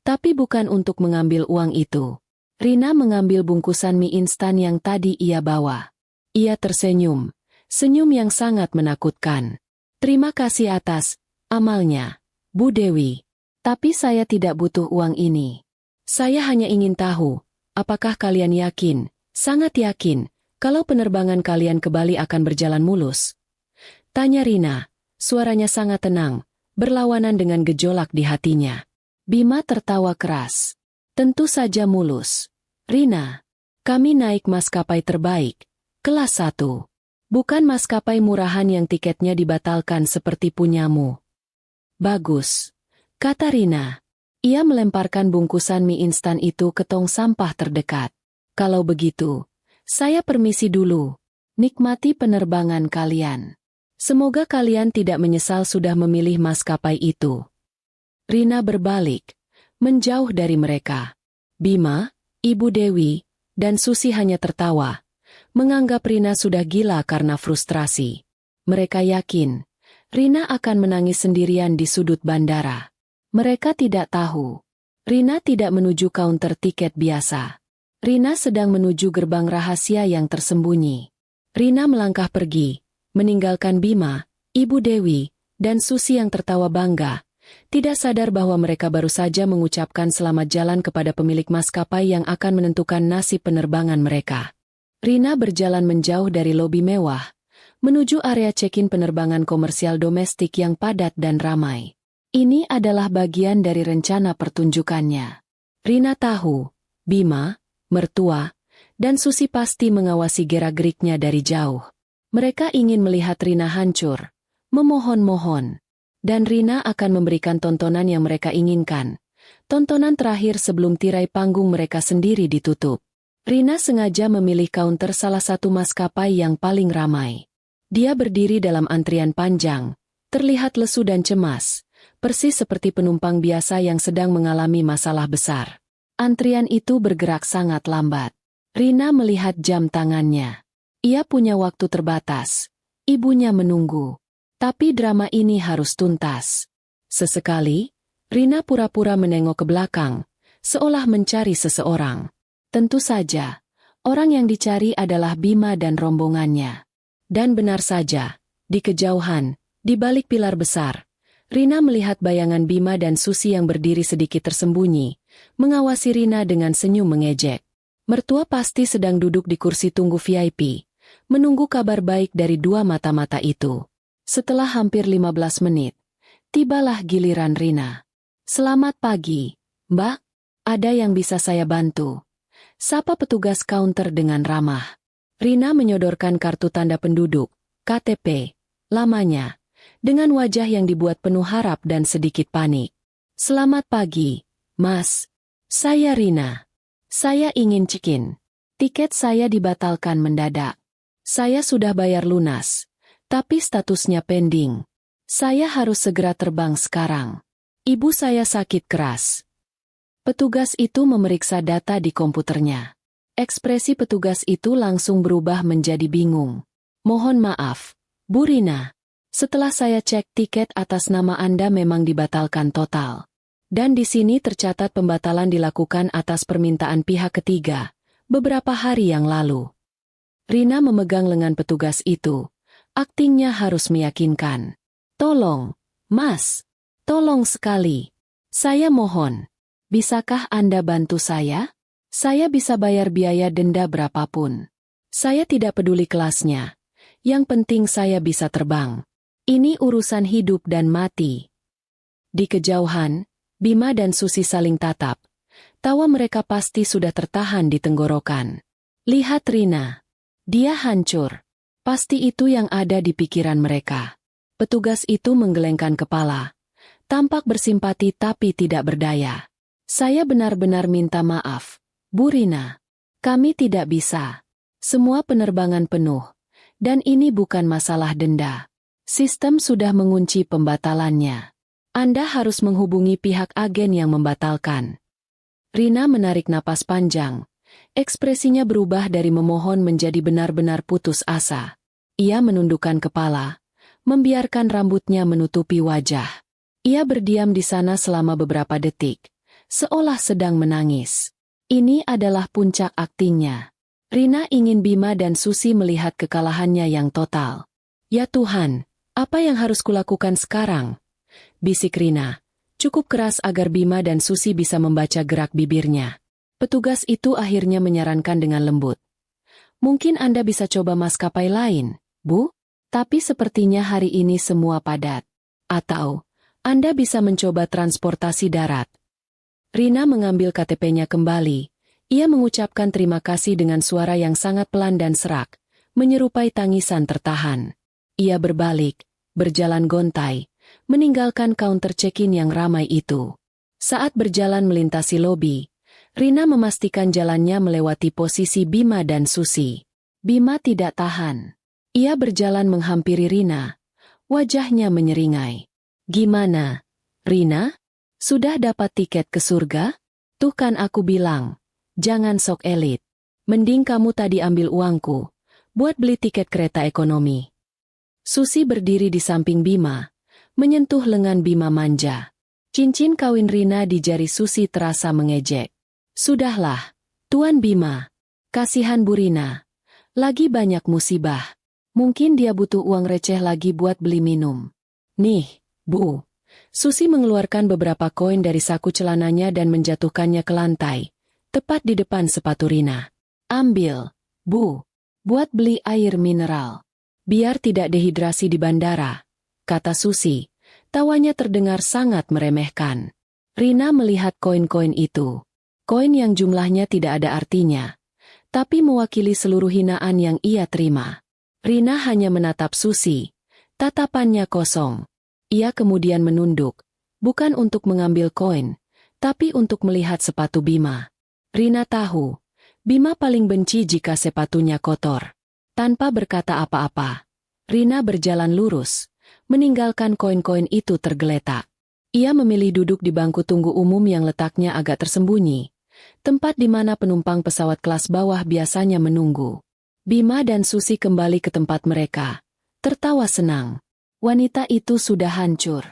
A: tapi bukan untuk mengambil uang itu. Rina mengambil bungkusan mie instan yang tadi ia bawa. Ia tersenyum, senyum yang sangat menakutkan. Terima kasih atas amalnya, Bu Dewi. Tapi saya tidak butuh uang ini. Saya hanya ingin tahu, apakah kalian yakin, sangat yakin, kalau penerbangan kalian ke Bali akan berjalan mulus? Tanya Rina, suaranya sangat tenang, berlawanan dengan gejolak di hatinya. Bima tertawa keras. Tentu saja mulus. Rina, kami naik maskapai terbaik, kelas 1. Bukan maskapai murahan yang tiketnya dibatalkan seperti punyamu. Bagus, kata Rina. Ia melemparkan bungkusan mie instan itu ke tong sampah terdekat. Kalau begitu, saya permisi dulu. Nikmati penerbangan kalian. Semoga kalian tidak menyesal sudah memilih maskapai itu. Rina berbalik, menjauh dari mereka. Bima, Ibu Dewi, dan Susi hanya tertawa, menganggap Rina sudah gila karena frustrasi. Mereka yakin, Rina akan menangis sendirian di sudut bandara. Mereka tidak tahu. Rina tidak menuju kaunter tiket biasa. Rina sedang menuju gerbang rahasia yang tersembunyi. Rina melangkah pergi, meninggalkan Bima, Ibu Dewi, dan Susi yang tertawa bangga, tidak sadar bahwa mereka baru saja mengucapkan selamat jalan kepada pemilik maskapai yang akan menentukan nasib penerbangan mereka. Rina berjalan menjauh dari lobi mewah, menuju area check-in penerbangan komersial domestik yang padat dan ramai. Ini adalah bagian dari rencana pertunjukannya. Rina tahu, Bima, mertua, dan Susi pasti mengawasi gerak-geriknya dari jauh. Mereka ingin melihat Rina hancur, memohon-mohon. Dan Rina akan memberikan tontonan yang mereka inginkan. Tontonan terakhir sebelum tirai panggung mereka sendiri ditutup. Rina sengaja memilih kaunter salah satu maskapai yang paling ramai. Dia berdiri dalam antrian panjang, terlihat lesu dan cemas. Persis seperti penumpang biasa yang sedang mengalami masalah besar. Antrian itu bergerak sangat lambat. Rina melihat jam tangannya. Ia punya waktu terbatas. Ibunya menunggu. Tapi drama ini harus tuntas. Sesekali, Rina pura-pura menengok ke belakang, seolah mencari seseorang. Tentu saja, orang yang dicari adalah Bima dan rombongannya. Dan benar saja, di kejauhan, di balik pilar besar, Rina melihat bayangan Bima dan Susi yang berdiri sedikit tersembunyi, mengawasi Rina dengan senyum mengejek. Mertua pasti sedang duduk di kursi tunggu VIP, menunggu kabar baik dari dua mata-mata itu. Setelah hampir 15 menit, tibalah giliran Rina. Selamat pagi, Mbak. Ada yang bisa saya bantu? Sapa petugas kaunter dengan ramah. Rina menyodorkan kartu tanda penduduk, KTP, lamanya, dengan wajah yang dibuat penuh harap dan sedikit panik. Selamat pagi, Mas. Saya Rina. Saya ingin check-in. Tiket saya dibatalkan mendadak. Saya sudah bayar lunas, tapi statusnya pending. Saya harus segera terbang sekarang. Ibu saya sakit keras. Petugas itu memeriksa data di komputernya. Ekspresi petugas itu langsung berubah menjadi bingung. Mohon maaf, Bu Rina. Setelah saya cek tiket atas nama Anda memang dibatalkan total. Dan di sini tercatat pembatalan dilakukan atas permintaan pihak ketiga, beberapa hari yang lalu. Rina memegang lengan petugas itu. Aktingnya harus meyakinkan. Tolong, Mas. Tolong sekali. Saya mohon. Bisakah Anda bantu saya? Saya bisa bayar biaya denda berapapun. Saya tidak peduli kelasnya. Yang penting saya bisa terbang. Ini urusan hidup dan mati. Di kejauhan, Bima dan Susi saling tatap. Tawa mereka pasti sudah tertahan di tenggorokan. Lihat Rina. Dia hancur. Pasti itu yang ada di pikiran mereka. Petugas itu menggelengkan kepala. Tampak bersimpati tapi tidak berdaya. Saya benar-benar minta maaf, Bu Rina. Kami tidak bisa. Semua penerbangan penuh. Dan ini bukan masalah denda. Sistem sudah mengunci pembatalannya. Anda harus menghubungi pihak agen yang membatalkan. Rina menarik napas panjang. Ekspresinya berubah dari memohon menjadi benar-benar putus asa. Ia menundukkan kepala, membiarkan rambutnya menutupi wajah. Ia berdiam di sana selama beberapa detik, seolah sedang menangis. Ini adalah puncak aktingnya. Rina ingin Bima dan Susi melihat kekalahannya yang total. Ya Tuhan, apa yang harus kulakukan sekarang? Bisik Rina, cukup keras agar Bima dan Susi bisa membaca gerak bibirnya. Petugas itu akhirnya menyarankan dengan lembut. Mungkin Anda bisa coba maskapai lain, Bu? Tapi sepertinya hari ini semua padat. Atau, Anda bisa mencoba transportasi darat. Rina mengambil KTP-nya kembali. Ia mengucapkan terima kasih dengan suara yang sangat pelan dan serak, menyerupai tangisan tertahan. Ia berbalik, berjalan gontai, meninggalkan counter check-in yang ramai itu. Saat berjalan melintasi lobi, Rina memastikan jalannya melewati posisi Bima dan Susi. Bima tidak tahan. Ia berjalan menghampiri Rina. Wajahnya menyeringai. Gimana, Rina? Sudah dapat tiket ke surga? Tuh kan aku bilang, jangan sok elit. Mending kamu tadi ambil uangku, buat beli tiket kereta ekonomi. Susi berdiri di samping Bima, menyentuh lengan Bima manja. Cincin kawin Rina di jari Susi terasa mengejek. Sudahlah, Tuan Bima. Kasihan Bu Rina. Lagi banyak musibah. Mungkin dia butuh uang receh lagi buat beli minum. Nih, Bu. Susi mengeluarkan beberapa koin dari saku celananya dan menjatuhkannya ke lantai, tepat di depan sepatu Rina. Ambil, Bu. Buat beli air mineral. Biar tidak dehidrasi di bandara, kata Susi. Tawanya terdengar sangat meremehkan. Rina melihat koin-koin itu. Koin yang jumlahnya tidak ada artinya, tapi mewakili seluruh hinaan yang ia terima. Rina hanya menatap Susi. Tatapannya kosong. Ia kemudian menunduk, bukan untuk mengambil koin, tapi untuk melihat sepatu Bima. Rina tahu, Bima paling benci jika sepatunya kotor. Tanpa berkata apa-apa, Rina berjalan lurus, meninggalkan koin-koin itu tergeletak. Ia memilih duduk di bangku tunggu umum yang letaknya agak tersembunyi, tempat di mana penumpang pesawat kelas bawah biasanya menunggu. Bima dan Susi kembali ke tempat mereka, tertawa senang. Wanita itu sudah hancur.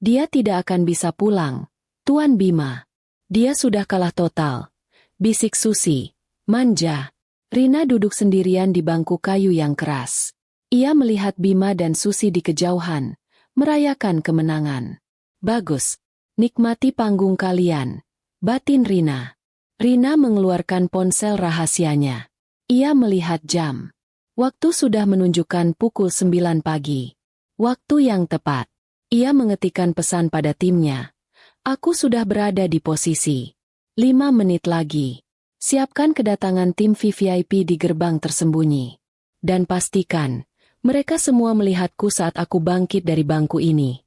A: Dia tidak akan bisa pulang, Tuan Bima. Dia sudah kalah total, bisik Susi. Manja. Rina duduk sendirian di bangku kayu yang keras. Ia melihat Bima dan Susi di kejauhan, merayakan kemenangan. Bagus. Nikmati panggung kalian, batin Rina. Rina mengeluarkan ponsel rahasianya. Ia melihat jam. Waktu sudah menunjukkan pukul 9 pagi. Waktu yang tepat. Ia mengetikkan pesan pada timnya. Aku sudah berada di posisi. 5 menit lagi. Siapkan kedatangan tim VVIP di gerbang tersembunyi. Dan pastikan, mereka semua melihatku saat aku bangkit dari bangku ini.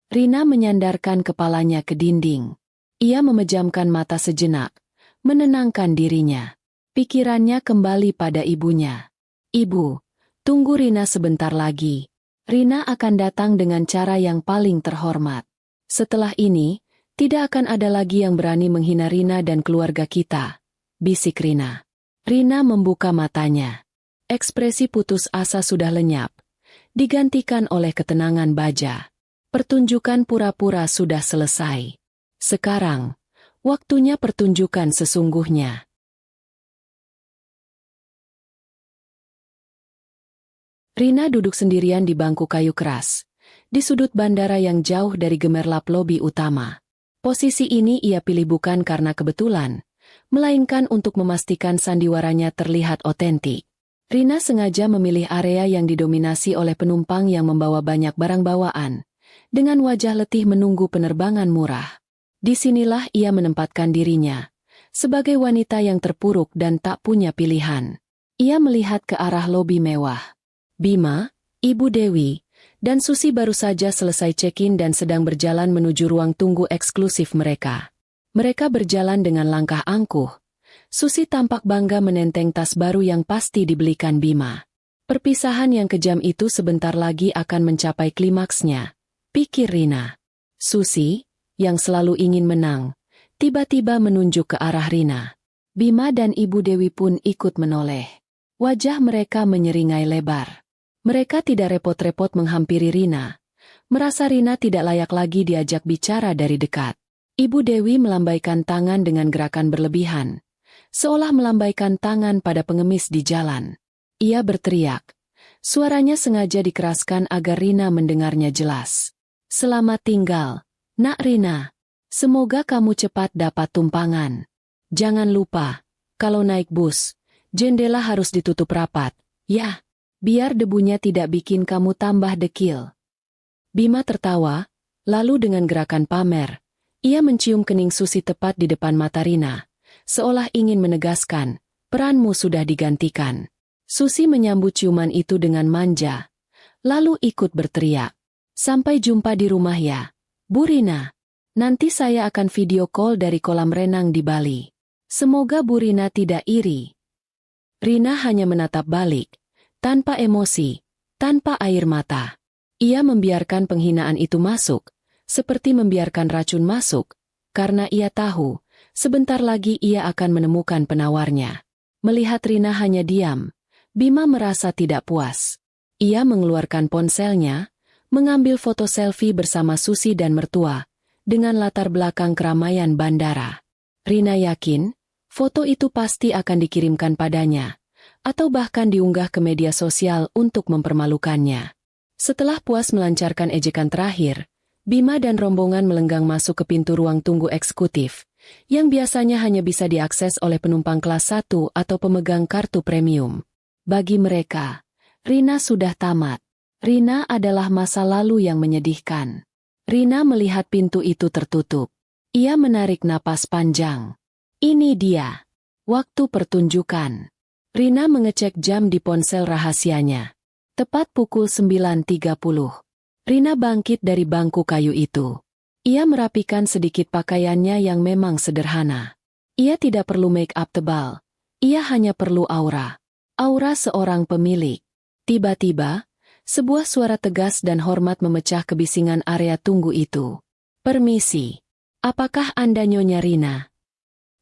A: Rina menyandarkan kepalanya ke dinding. Ia memejamkan mata sejenak, menenangkan dirinya. Pikirannya kembali pada ibunya. Ibu, tunggu Rina sebentar lagi. Rina akan datang dengan cara yang paling terhormat. Setelah ini, tidak akan ada lagi yang berani menghina Rina dan keluarga kita, bisik Rina. Rina membuka matanya. Ekspresi putus asa sudah lenyap, digantikan oleh ketenangan baja. Pertunjukan pura-pura sudah selesai. Sekarang, waktunya pertunjukan sesungguhnya. Rina duduk sendirian di bangku kayu keras, di sudut bandara yang jauh dari gemerlap lobi utama. Posisi ini ia pilih bukan karena kebetulan, melainkan untuk memastikan sandiwaranya terlihat otentik. Rina sengaja memilih area yang didominasi oleh penumpang yang membawa banyak barang bawaan, dengan wajah letih menunggu penerbangan murah. Disinilah ia menempatkan dirinya, sebagai wanita yang terpuruk dan tak punya pilihan. Ia melihat ke arah lobi mewah. Bima, Ibu Dewi, dan Susi baru saja selesai check-in dan sedang berjalan menuju ruang tunggu eksklusif mereka. Mereka berjalan dengan langkah angkuh. Susi tampak bangga menenteng tas baru yang pasti dibelikan Bima. Perpisahan yang kejam itu sebentar lagi akan mencapai klimaksnya, pikir Rina. Susi, yang selalu ingin menang, tiba-tiba menunjuk ke arah Rina. Bima dan Ibu Dewi pun ikut menoleh. Wajah mereka menyeringai lebar. Mereka tidak repot-repot menghampiri Rina. Merasa Rina tidak layak lagi diajak bicara dari dekat. Ibu Dewi melambaikan tangan dengan gerakan berlebihan, seolah melambaikan tangan pada pengemis di jalan. Ia berteriak. Suaranya sengaja dikeraskan agar Rina mendengarnya jelas. Selamat tinggal, Nak Rina. Semoga kamu cepat dapat tumpangan. Jangan lupa, kalau naik bus, jendela harus ditutup rapat, ya, biar debunya tidak bikin kamu tambah dekil. Bima tertawa, lalu dengan gerakan pamer, ia mencium kening Susi tepat di depan mata Rina, seolah ingin menegaskan, peranmu sudah digantikan. Susi menyambut ciuman itu dengan manja, lalu ikut berteriak. Sampai jumpa di rumah ya, Bu Rina. Nanti saya akan video call dari kolam renang di Bali. Semoga Bu Rina tidak iri. Rina hanya menatap balik, tanpa emosi, tanpa air mata. Ia membiarkan penghinaan itu masuk, seperti membiarkan racun masuk, karena ia tahu, sebentar lagi ia akan menemukan penawarnya. Melihat Rina hanya diam, Bima merasa tidak puas. Ia mengeluarkan ponselnya, mengambil foto selfie bersama Susi dan mertua, dengan latar belakang keramaian bandara. Rina yakin, foto itu pasti akan dikirimkan padanya, atau bahkan diunggah ke media sosial untuk mempermalukannya. Setelah puas melancarkan ejekan terakhir, Bima dan rombongan melenggang masuk ke pintu ruang tunggu eksekutif, yang biasanya hanya bisa diakses oleh penumpang kelas 1 atau pemegang kartu premium. Bagi mereka, Rina sudah tamat. Rina adalah masa lalu yang menyedihkan. Rina melihat pintu itu tertutup. Ia menarik napas panjang. Ini dia. Waktu pertunjukan. Rina mengecek jam di ponsel rahasianya. Tepat pukul 9.30. Rina bangkit dari bangku kayu itu. Ia merapikan sedikit pakaiannya yang memang sederhana. Ia tidak perlu make up tebal. Ia hanya perlu aura. Aura seorang pemilik. Tiba-tiba, sebuah suara tegas dan hormat memecah kebisingan area tunggu itu. Permisi. Apakah Anda Nyonya Rina?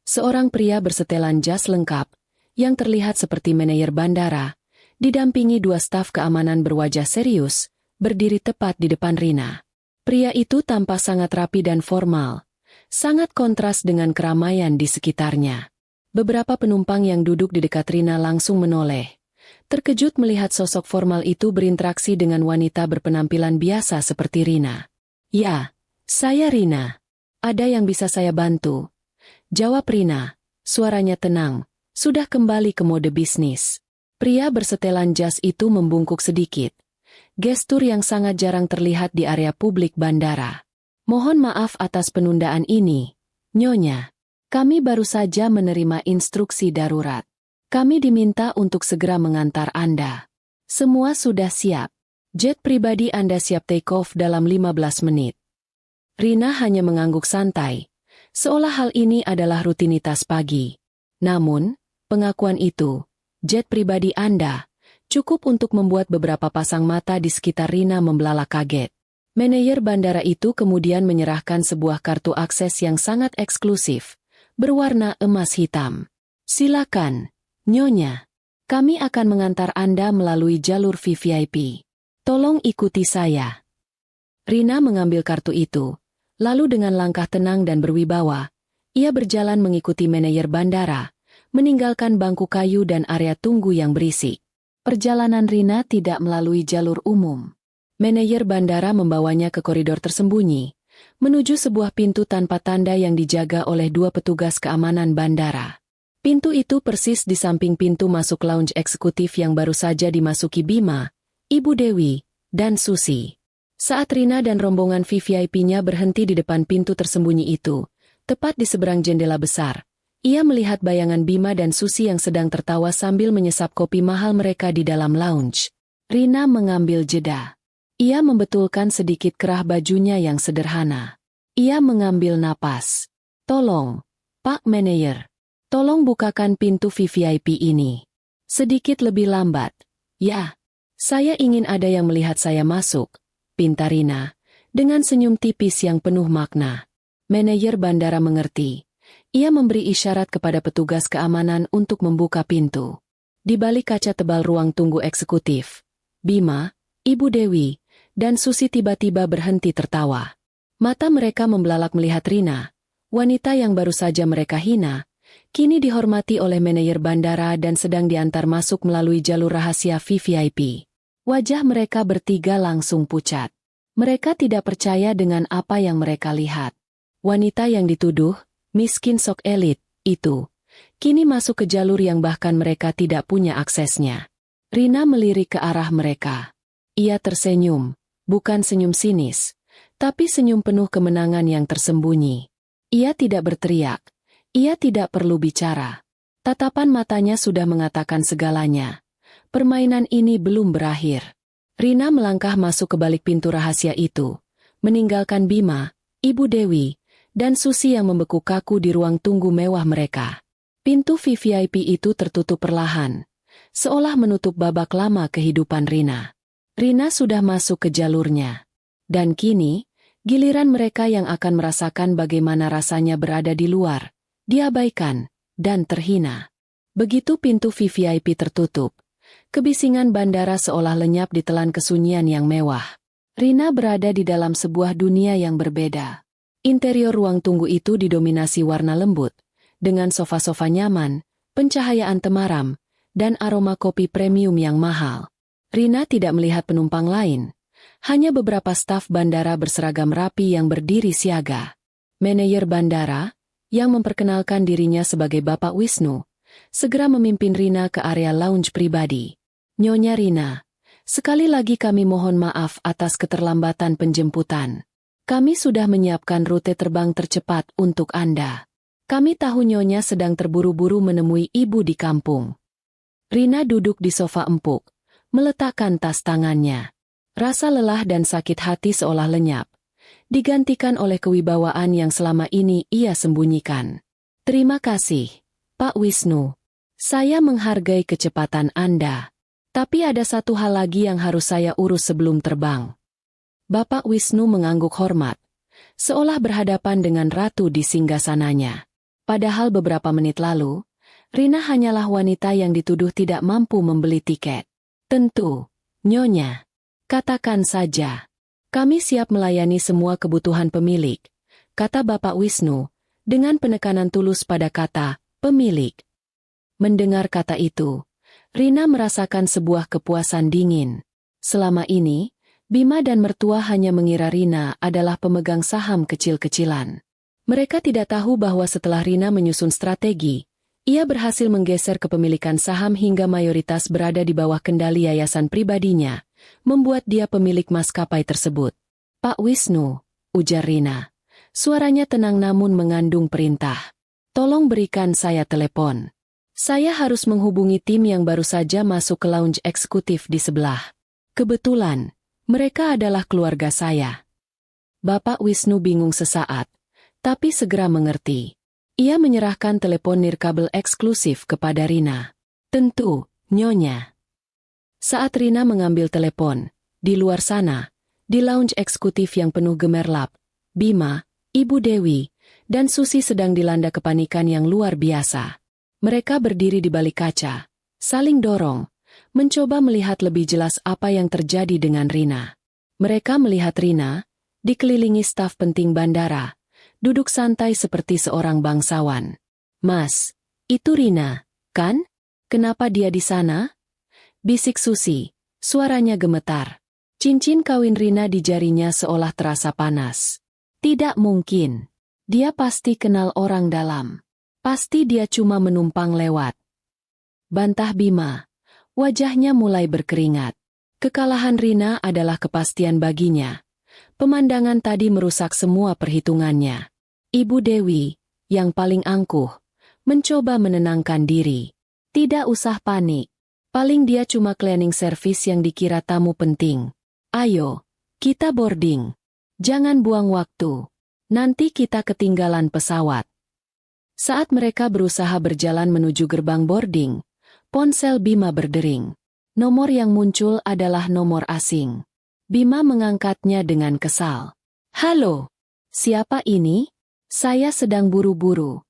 A: Seorang pria bersetelan jas lengkap, yang terlihat seperti manajer bandara, didampingi dua staf keamanan berwajah serius, berdiri tepat di depan Rina. Pria itu tampak sangat rapi dan formal, sangat kontras dengan keramaian di sekitarnya. Beberapa penumpang yang duduk di dekat Rina langsung menoleh, terkejut melihat sosok formal itu berinteraksi dengan wanita berpenampilan biasa seperti Rina. Ya, saya Rina. Ada yang bisa saya bantu? Jawab Rina, suaranya tenang, sudah kembali ke mode bisnis. Pria bersetelan jas itu membungkuk sedikit. Gestur yang sangat jarang terlihat di area publik bandara. Mohon maaf atas penundaan ini, Nyonya. Kami baru saja menerima instruksi darurat. Kami diminta untuk segera mengantar Anda. Semua sudah siap. Jet pribadi Anda siap take off dalam 15 menit. Rina hanya mengangguk santai, seolah hal ini adalah rutinitas pagi. Namun, pengakuan itu, jet pribadi Anda, cukup untuk membuat beberapa pasang mata di sekitar Rina membelalak kaget. Manajer bandara itu kemudian menyerahkan sebuah kartu akses yang sangat eksklusif, berwarna emas hitam. Silakan, Nyonya. Kami akan mengantar Anda melalui jalur VVIP. Tolong ikuti saya. Rina mengambil kartu itu, lalu dengan langkah tenang dan berwibawa, ia berjalan mengikuti manajer bandara, meninggalkan bangku kayu dan area tunggu yang berisik. Perjalanan Rina tidak melalui jalur umum. Manajer bandara membawanya ke koridor tersembunyi, menuju sebuah pintu tanpa tanda yang dijaga oleh dua petugas keamanan bandara. Pintu itu persis di samping pintu masuk lounge eksekutif yang baru saja dimasuki Bima, Ibu Dewi, dan Susi. Saat Rina dan rombongan VVIP-nya berhenti di depan pintu tersembunyi itu, Tepat di seberang jendela besar, ia melihat bayangan Bima dan Susi yang sedang tertawa sambil menyesap kopi mahal mereka di dalam lounge. Rina mengambil jeda. Ia membetulkan sedikit kerah bajunya yang sederhana. Ia mengambil napas. "Tolong, Pak Manager. Tolong bukakan pintu VVIP ini. Sedikit lebih lambat." "Ya, saya ingin ada yang melihat saya masuk," pinta Rina, dengan senyum tipis yang penuh makna. Manajer bandara mengerti. Ia memberi isyarat kepada petugas keamanan untuk membuka pintu. Di balik kaca tebal ruang tunggu eksekutif, Bima, Ibu Dewi, dan Susi tiba-tiba berhenti tertawa. Mata mereka membelalak melihat Rina, wanita yang baru saja mereka hina, kini dihormati oleh manajer bandara dan sedang diantar masuk melalui jalur rahasia VVIP. Wajah mereka bertiga langsung pucat. Mereka tidak percaya dengan apa yang mereka lihat. Wanita yang dituduh, miskin sok elit, itu, kini masuk ke jalur yang bahkan mereka tidak punya aksesnya. Rina melirik ke arah mereka. Ia tersenyum, bukan senyum sinis, tapi senyum penuh kemenangan yang tersembunyi. Ia tidak berteriak, ia tidak perlu bicara. Tatapan matanya sudah mengatakan segalanya. Permainan ini belum berakhir. Rina melangkah masuk ke balik pintu rahasia itu, meninggalkan Bima, Ibu Dewi, dan Susi yang membeku kaku di ruang tunggu mewah mereka. Pintu VVIP itu tertutup perlahan, seolah menutup babak lama kehidupan Rina. Rina sudah masuk ke jalurnya. Dan kini, giliran mereka yang akan merasakan bagaimana rasanya berada di luar, diabaikan, dan terhina. Begitu pintu VVIP tertutup, kebisingan bandara seolah lenyap ditelan kesunyian yang mewah. Rina berada di dalam sebuah dunia yang berbeda. Interior ruang tunggu itu didominasi warna lembut, dengan sofa-sofa nyaman, pencahayaan temaram, dan aroma kopi premium yang mahal. Rina tidak melihat penumpang lain, hanya beberapa staf bandara berseragam rapi yang berdiri siaga. Manajer bandara, yang memperkenalkan dirinya sebagai Bapak Wisnu, segera memimpin Rina ke area lounge pribadi. "Nyonya Rina, sekali lagi kami mohon maaf atas keterlambatan penjemputan. Kami sudah menyiapkan rute terbang tercepat untuk Anda. Kami tahu Nyonya sedang terburu-buru menemui ibu di kampung." Rina duduk di sofa empuk, meletakkan tas tangannya. Rasa lelah dan sakit hati seolah lenyap, digantikan oleh kewibawaan yang selama ini ia sembunyikan. "Terima kasih, Pak Wisnu. Saya menghargai kecepatan Anda. Tapi ada satu hal lagi yang harus saya urus sebelum terbang." Bapak Wisnu mengangguk hormat, seolah berhadapan dengan ratu di singgasananya. Padahal beberapa menit lalu, Rina hanyalah wanita yang dituduh tidak mampu membeli tiket. "Tentu, Nyonya. Katakan saja. Kami siap melayani semua kebutuhan pemilik," kata Bapak Wisnu, dengan penekanan tulus pada kata, "pemilik." Mendengar kata itu, Rina merasakan sebuah kepuasan dingin. Selama ini, Bima dan mertua hanya mengira Rina adalah pemegang saham kecil-kecilan. Mereka tidak tahu bahwa setelah Rina menyusun strategi, ia berhasil menggeser kepemilikan saham hingga mayoritas berada di bawah kendali yayasan pribadinya, membuat dia pemilik maskapai tersebut. "Pak Wisnu," ujar Rina. Suaranya tenang namun mengandung perintah. "Tolong berikan saya telepon. Saya harus menghubungi tim yang baru saja masuk ke lounge eksekutif di sebelah. Kebetulan, mereka adalah keluarga saya." Bapak Wisnu bingung sesaat, tapi segera mengerti. Ia menyerahkan telepon nirkabel eksklusif kepada Rina. "Tentu, Nyonya." Saat Rina mengambil telepon, di luar sana, di lounge eksekutif yang penuh gemerlap, Bima, Ibu Dewi, dan Susi sedang dilanda kepanikan yang luar biasa. Mereka berdiri di balik kaca, saling dorong, mencoba melihat lebih jelas apa yang terjadi dengan Rina. Mereka melihat Rina, dikelilingi staf penting bandara, duduk santai seperti seorang bangsawan. "Mas, itu Rina, kan? Kenapa dia di sana?" bisik Susi, suaranya gemetar. Cincin kawin Rina di jarinya seolah terasa panas. "Tidak mungkin. Dia pasti kenal orang dalam. Pasti dia cuma menumpang lewat," bantah Bima. Wajahnya mulai berkeringat. Kekalahan Rina adalah kepastian baginya. Pemandangan tadi merusak semua perhitungannya. Ibu Dewi, yang paling angkuh, mencoba menenangkan diri. Tidak usah panik. Paling dia cuma cleaning service yang dikira tamu penting. Ayo, kita boarding. Jangan buang waktu. Nanti kita ketinggalan pesawat. Saat mereka berusaha berjalan menuju gerbang boarding, ponsel Bima berdering. Nomor yang muncul adalah nomor asing. Bima mengangkatnya dengan kesal. Halo, siapa ini? Saya sedang buru-buru.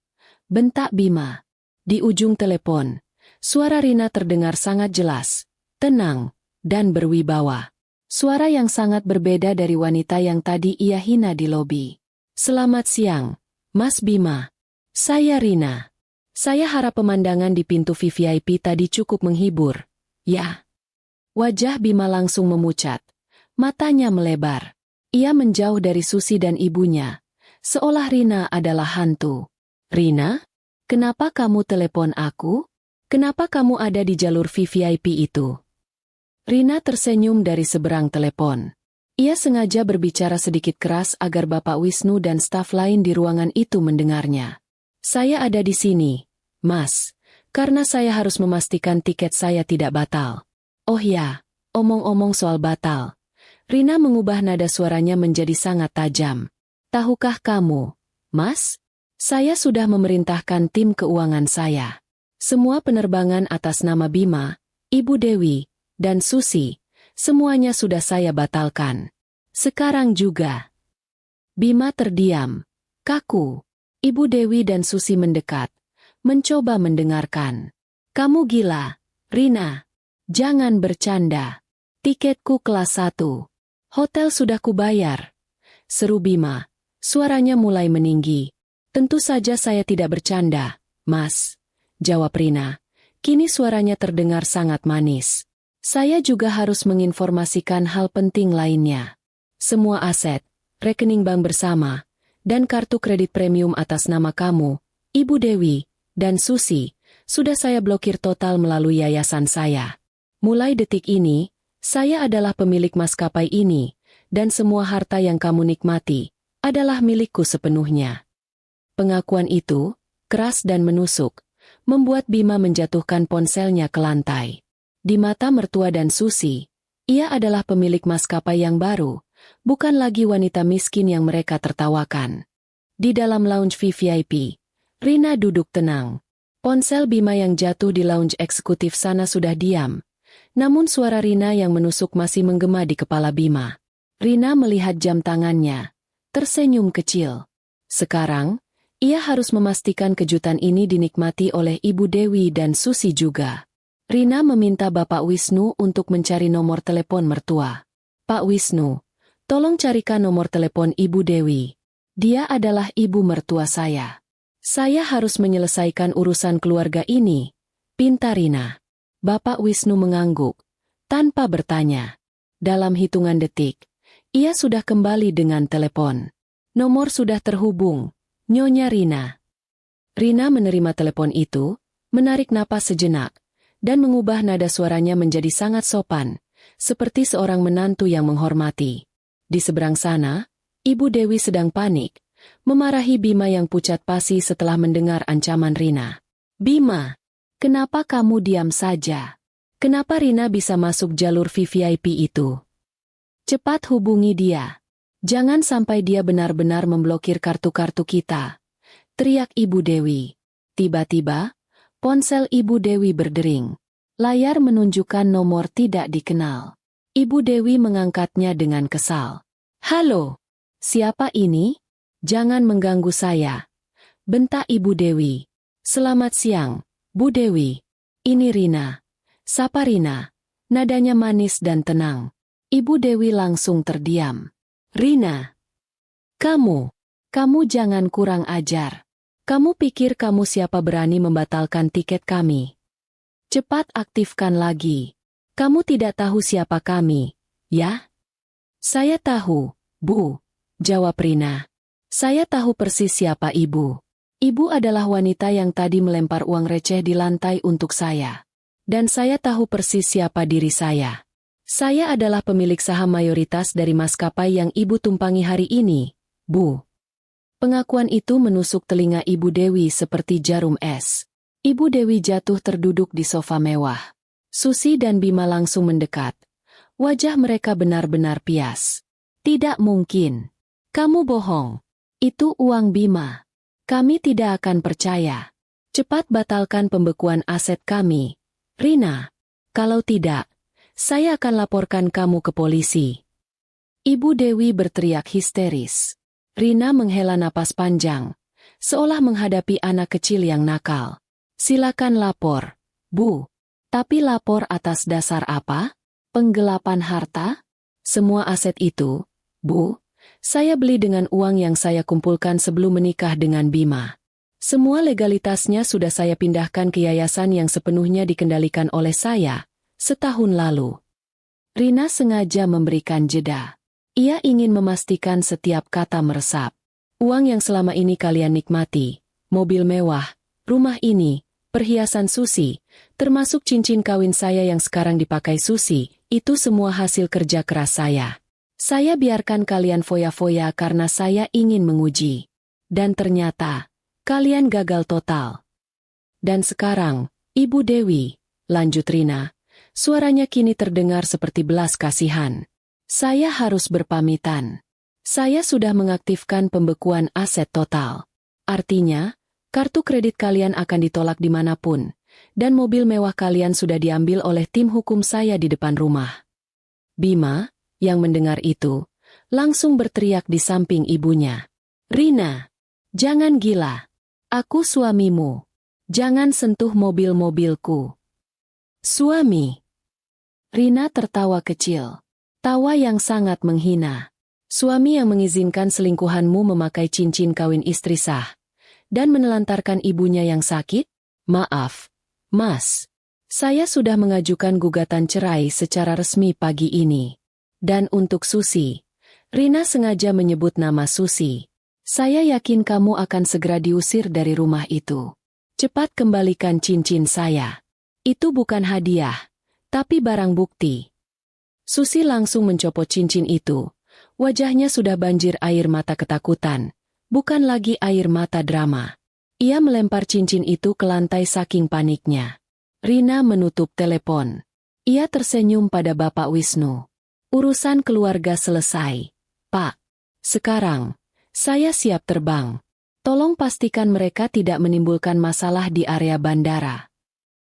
A: Bentak Bima. Di ujung telepon, suara Rina terdengar sangat jelas, tenang, dan berwibawa. Suara yang sangat berbeda dari wanita yang tadi ia hina di lobi. Selamat siang, Mas Bima. Saya Rina. Saya harap pemandangan di pintu VVIP tadi cukup menghibur. Ya. Wajah Bima langsung memucat. Matanya melebar. Ia menjauh dari Susi dan ibunya. Seolah Rina adalah hantu. Rina? Kenapa kamu telepon aku? Kenapa kamu ada di jalur VVIP itu? Rina tersenyum dari seberang telepon. Ia sengaja berbicara sedikit keras agar Bapak Wisnu dan staf lain di ruangan itu mendengarnya. Saya ada di sini, Mas, karena saya harus memastikan tiket saya tidak batal. Oh ya, omong-omong soal batal. Rina mengubah nada suaranya menjadi sangat tajam. Tahukah kamu, Mas? Saya sudah memerintahkan tim keuangan saya. Semua penerbangan atas nama Bima, Ibu Dewi, dan Susi, semuanya sudah saya batalkan. Sekarang juga. Bima terdiam. Kaku. Ibu Dewi dan Susi mendekat, mencoba mendengarkan. Kamu gila, Rina. Jangan bercanda. Tiketku kelas 1. Hotel sudah kubayar. Seru Bima. Suaranya mulai meninggi. Tentu saja saya tidak bercanda, Mas. Jawab Rina. Kini suaranya terdengar sangat manis. Saya juga harus menginformasikan hal penting lainnya. Semua aset, rekening bank bersama, dan kartu kredit premium atas nama kamu, Ibu Dewi, dan Susi, sudah saya blokir total melalui yayasan saya. Mulai detik ini, saya adalah pemilik maskapai ini, dan semua harta yang kamu nikmati, adalah milikku sepenuhnya. Pengakuan itu, keras dan menusuk, membuat Bima menjatuhkan ponselnya ke lantai. Di mata mertua dan Susi, ia adalah pemilik maskapai yang baru, bukan lagi wanita miskin yang mereka tertawakan. Di dalam lounge VVIP, Rina duduk tenang. Ponsel Bima yang jatuh di lounge eksekutif sana sudah diam. Namun suara Rina yang menusuk masih menggema di kepala Bima. Rina melihat jam tangannya, tersenyum kecil. Sekarang, ia harus memastikan kejutan ini dinikmati oleh Ibu Dewi dan Susi juga. Rina meminta Bapak Wisnu untuk mencari nomor telepon mertua. Pak Wisnu, tolong carikan nomor telepon Ibu Dewi. Dia adalah ibu mertua saya. Saya harus menyelesaikan urusan keluarga ini. Pinta Rina. Bapak Wisnu mengangguk, tanpa bertanya. Dalam hitungan detik, ia sudah kembali dengan telepon. Nomor sudah terhubung, Nyonya Rina. Rina menerima telepon itu, menarik napas sejenak, dan mengubah nada suaranya menjadi sangat sopan, seperti seorang menantu yang menghormati. Di seberang sana, Ibu Dewi sedang panik, memarahi Bima yang pucat pasi setelah mendengar ancaman Rina. Bima, kenapa kamu diam saja? Kenapa Rina bisa masuk jalur VVIP itu? Cepat hubungi dia. Jangan sampai dia benar-benar memblokir kartu-kartu kita. Teriak Ibu Dewi. Tiba-tiba, ponsel Ibu Dewi berdering. Layar menunjukkan nomor tidak dikenal. Ibu Dewi mengangkatnya dengan kesal. Halo, siapa ini? Jangan mengganggu saya. Bentak Ibu Dewi. Selamat siang, Bu Dewi. Ini Rina. Sapa Rina. Nadanya manis dan tenang. Ibu Dewi langsung terdiam. Rina. Kamu jangan kurang ajar. Kamu pikir kamu siapa berani membatalkan tiket kami? Cepat aktifkan lagi. Kamu tidak tahu siapa kami, ya? Saya tahu, Bu. Jawab Rina. Saya tahu persis siapa ibu. Ibu adalah wanita yang tadi melempar uang receh di lantai untuk saya. Dan saya tahu persis siapa diri saya. Saya adalah pemilik saham mayoritas dari maskapai yang ibu tumpangi hari ini, Bu. Pengakuan itu menusuk telinga Ibu Dewi seperti jarum es. Ibu Dewi jatuh terduduk di sofa mewah. Susi dan Bima langsung mendekat. Wajah mereka benar-benar pias. Tidak mungkin. Kamu bohong. Itu uang Bima. Kami tidak akan percaya. Cepat batalkan pembekuan aset kami, Rina. Kalau tidak, saya akan laporkan kamu ke polisi. Ibu Dewi berteriak histeris. Rina menghela napas panjang, seolah menghadapi anak kecil yang nakal. Silakan lapor, Bu. Tapi lapor atas dasar apa? Penggelapan harta? Semua aset itu, Bu, saya beli dengan uang yang saya kumpulkan sebelum menikah dengan Bima. Semua legalitasnya sudah saya pindahkan ke yayasan yang sepenuhnya dikendalikan oleh saya, setahun lalu. Rina sengaja memberikan jeda. Ia ingin memastikan setiap kata meresap. Uang yang selama ini kalian nikmati, mobil mewah, rumah ini, perhiasan Susi, termasuk cincin kawin saya yang sekarang dipakai Susi, itu semua hasil kerja keras saya. Saya biarkan kalian foya-foya karena saya ingin menguji. Dan ternyata, kalian gagal total. Dan sekarang, Ibu Dewi, lanjut Rina, suaranya kini terdengar seperti belas kasihan. Saya harus berpamitan. Saya sudah mengaktifkan pembekuan aset total. Artinya, kartu kredit kalian akan ditolak dimanapun, dan mobil mewah kalian sudah diambil oleh tim hukum saya di depan rumah. Bima, yang mendengar itu, langsung berteriak di samping ibunya. Rina, jangan gila. Aku suamimu. Jangan sentuh mobil-mobilku. Suami. Rina tertawa kecil. Tawa yang sangat menghina. Suami yang mengizinkan selingkuhanmu memakai cincin kawin istri sah dan menelantarkan ibunya yang sakit? Maaf, Mas. Saya sudah mengajukan gugatan cerai secara resmi pagi ini. Dan untuk Susi, Rina sengaja menyebut nama Susi. Saya yakin kamu akan segera diusir dari rumah itu. Cepat kembalikan cincin saya. Itu bukan hadiah, tapi barang bukti. Susi langsung mencopot cincin itu. Wajahnya sudah banjir air mata ketakutan, bukan lagi air mata drama. Ia melempar cincin itu ke lantai saking paniknya. Rina menutup telepon. Ia tersenyum pada Bapak Wisnu. Urusan keluarga selesai. Pak, sekarang saya siap terbang. Tolong pastikan mereka tidak menimbulkan masalah di area bandara.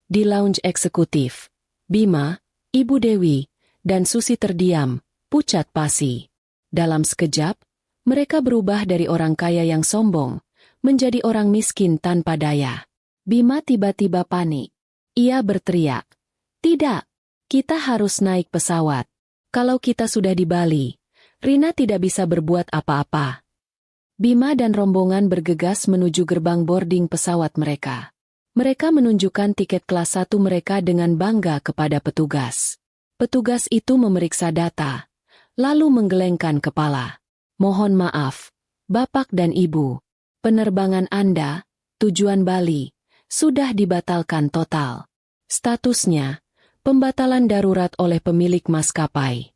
A: Di lounge eksekutif, Bima, Ibu Dewi, dan Susi terdiam, pucat pasi. Dalam sekejap, mereka berubah dari orang kaya yang sombong, menjadi orang miskin tanpa daya. Bima tiba-tiba panik. Ia berteriak, "Tidak, kita harus naik pesawat. Kalau kita sudah di Bali, Rina tidak bisa berbuat apa-apa." Bima dan rombongan bergegas menuju gerbang boarding pesawat mereka. Mereka menunjukkan tiket kelas 1 mereka dengan bangga kepada petugas. Petugas itu memeriksa data, lalu menggelengkan kepala. "Mohon maaf, Bapak dan Ibu, penerbangan Anda, tujuan Bali, sudah dibatalkan total. Statusnya, pembatalan darurat oleh pemilik maskapai."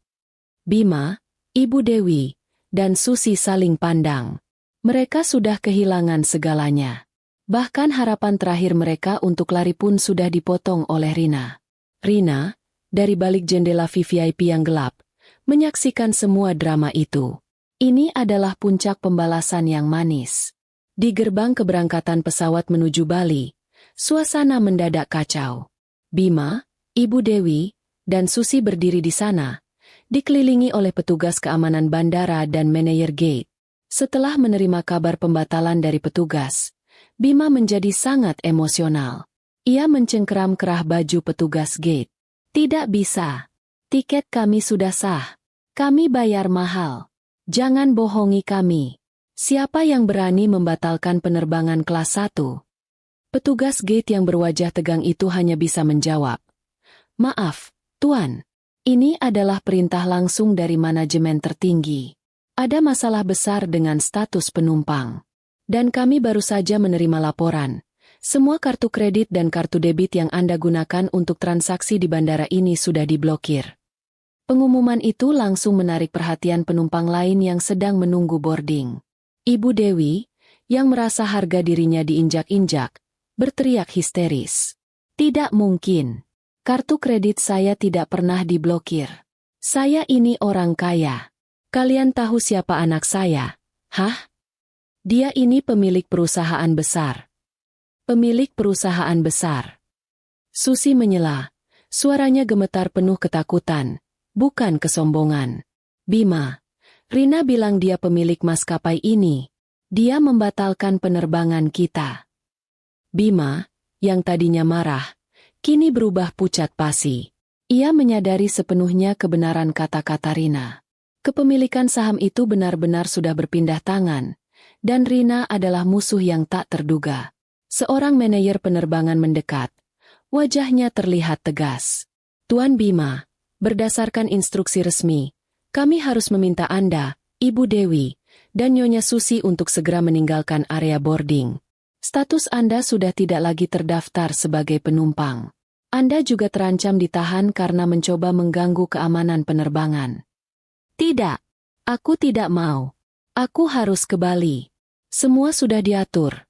A: Bima, Ibu Dewi, dan Susi saling pandang. Mereka sudah kehilangan segalanya. Bahkan harapan terakhir mereka untuk lari pun sudah dipotong oleh Rina. Rina, dari balik jendela VVIP yang gelap, menyaksikan semua drama itu. Ini adalah puncak pembalasan yang manis. Di gerbang keberangkatan pesawat menuju Bali, suasana mendadak kacau. Bima, Ibu Dewi, dan Susi berdiri di sana, dikelilingi oleh petugas keamanan bandara dan manajer gate. Setelah menerima kabar pembatalan dari petugas, Bima menjadi sangat emosional. Ia mencengkeram kerah baju petugas gate. "Tidak bisa. Tiket kami sudah sah. Kami bayar mahal. Jangan bohongi kami. Siapa yang berani membatalkan penerbangan kelas 1? Petugas gate yang berwajah tegang itu hanya bisa menjawab, "Maaf, Tuan. Ini adalah perintah langsung dari manajemen tertinggi. Ada masalah besar dengan status penumpang. Dan kami baru saja menerima laporan. Semua kartu kredit dan kartu debit yang Anda gunakan untuk transaksi di bandara ini sudah diblokir." Pengumuman itu langsung menarik perhatian penumpang lain yang sedang menunggu boarding. Ibu Dewi, yang merasa harga dirinya diinjak-injak, berteriak histeris. Tidak mungkin. Kartu kredit saya tidak pernah diblokir. Saya ini orang kaya. Kalian tahu siapa anak saya? Hah? Dia ini pemilik perusahaan besar. Pemilik perusahaan besar. Susi menyela. Suaranya gemetar penuh ketakutan, bukan kesombongan. Bima, Rina bilang dia pemilik maskapai ini. Dia membatalkan penerbangan kita. Bima, yang tadinya marah, kini berubah pucat pasi. Ia menyadari sepenuhnya kebenaran kata-kata Rina. Kepemilikan saham itu benar-benar sudah berpindah tangan, dan Rina adalah musuh yang tak terduga. Seorang manajer penerbangan mendekat. Wajahnya terlihat tegas. Tuan Bima, berdasarkan instruksi resmi, kami harus meminta Anda, Ibu Dewi, dan Nyonya Susi untuk segera meninggalkan area boarding. Status Anda sudah tidak lagi terdaftar sebagai penumpang. Anda juga terancam ditahan karena mencoba mengganggu keamanan penerbangan. Tidak, aku tidak mau. Aku harus ke Bali. Semua sudah diatur.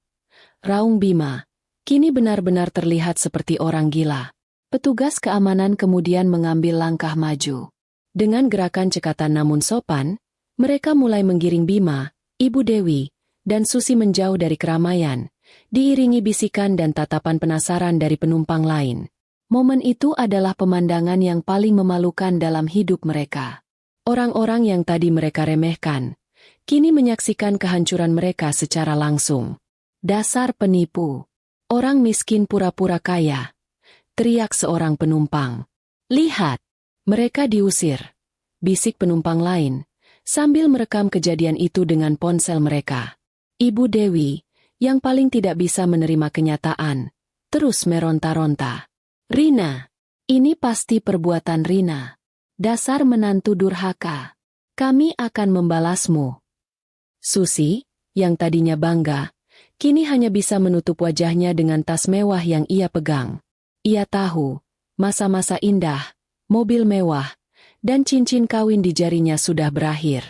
A: Raung Bima, kini benar-benar terlihat seperti orang gila. Petugas keamanan kemudian mengambil langkah maju. Dengan gerakan cekatan namun sopan, mereka mulai menggiring Bima, Ibu Dewi, dan Susi menjauh dari keramaian, diiringi bisikan dan tatapan penasaran dari penumpang lain. Momen itu adalah pemandangan yang paling memalukan dalam hidup mereka. Orang-orang yang tadi mereka remehkan, kini menyaksikan kehancuran mereka secara langsung. Dasar penipu. Orang miskin pura-pura kaya. Teriak seorang penumpang. Lihat, mereka diusir. Bisik penumpang lain, sambil merekam kejadian itu dengan ponsel mereka. Ibu Dewi, yang paling tidak bisa menerima kenyataan, terus meronta-ronta. Rina, ini pasti perbuatan Rina. Dasar menantu durhaka. Kami akan membalasmu. Susi, yang tadinya bangga, kini hanya bisa menutup wajahnya dengan tas mewah yang ia pegang. Ia tahu, masa-masa indah, mobil mewah, dan cincin kawin di jarinya sudah berakhir.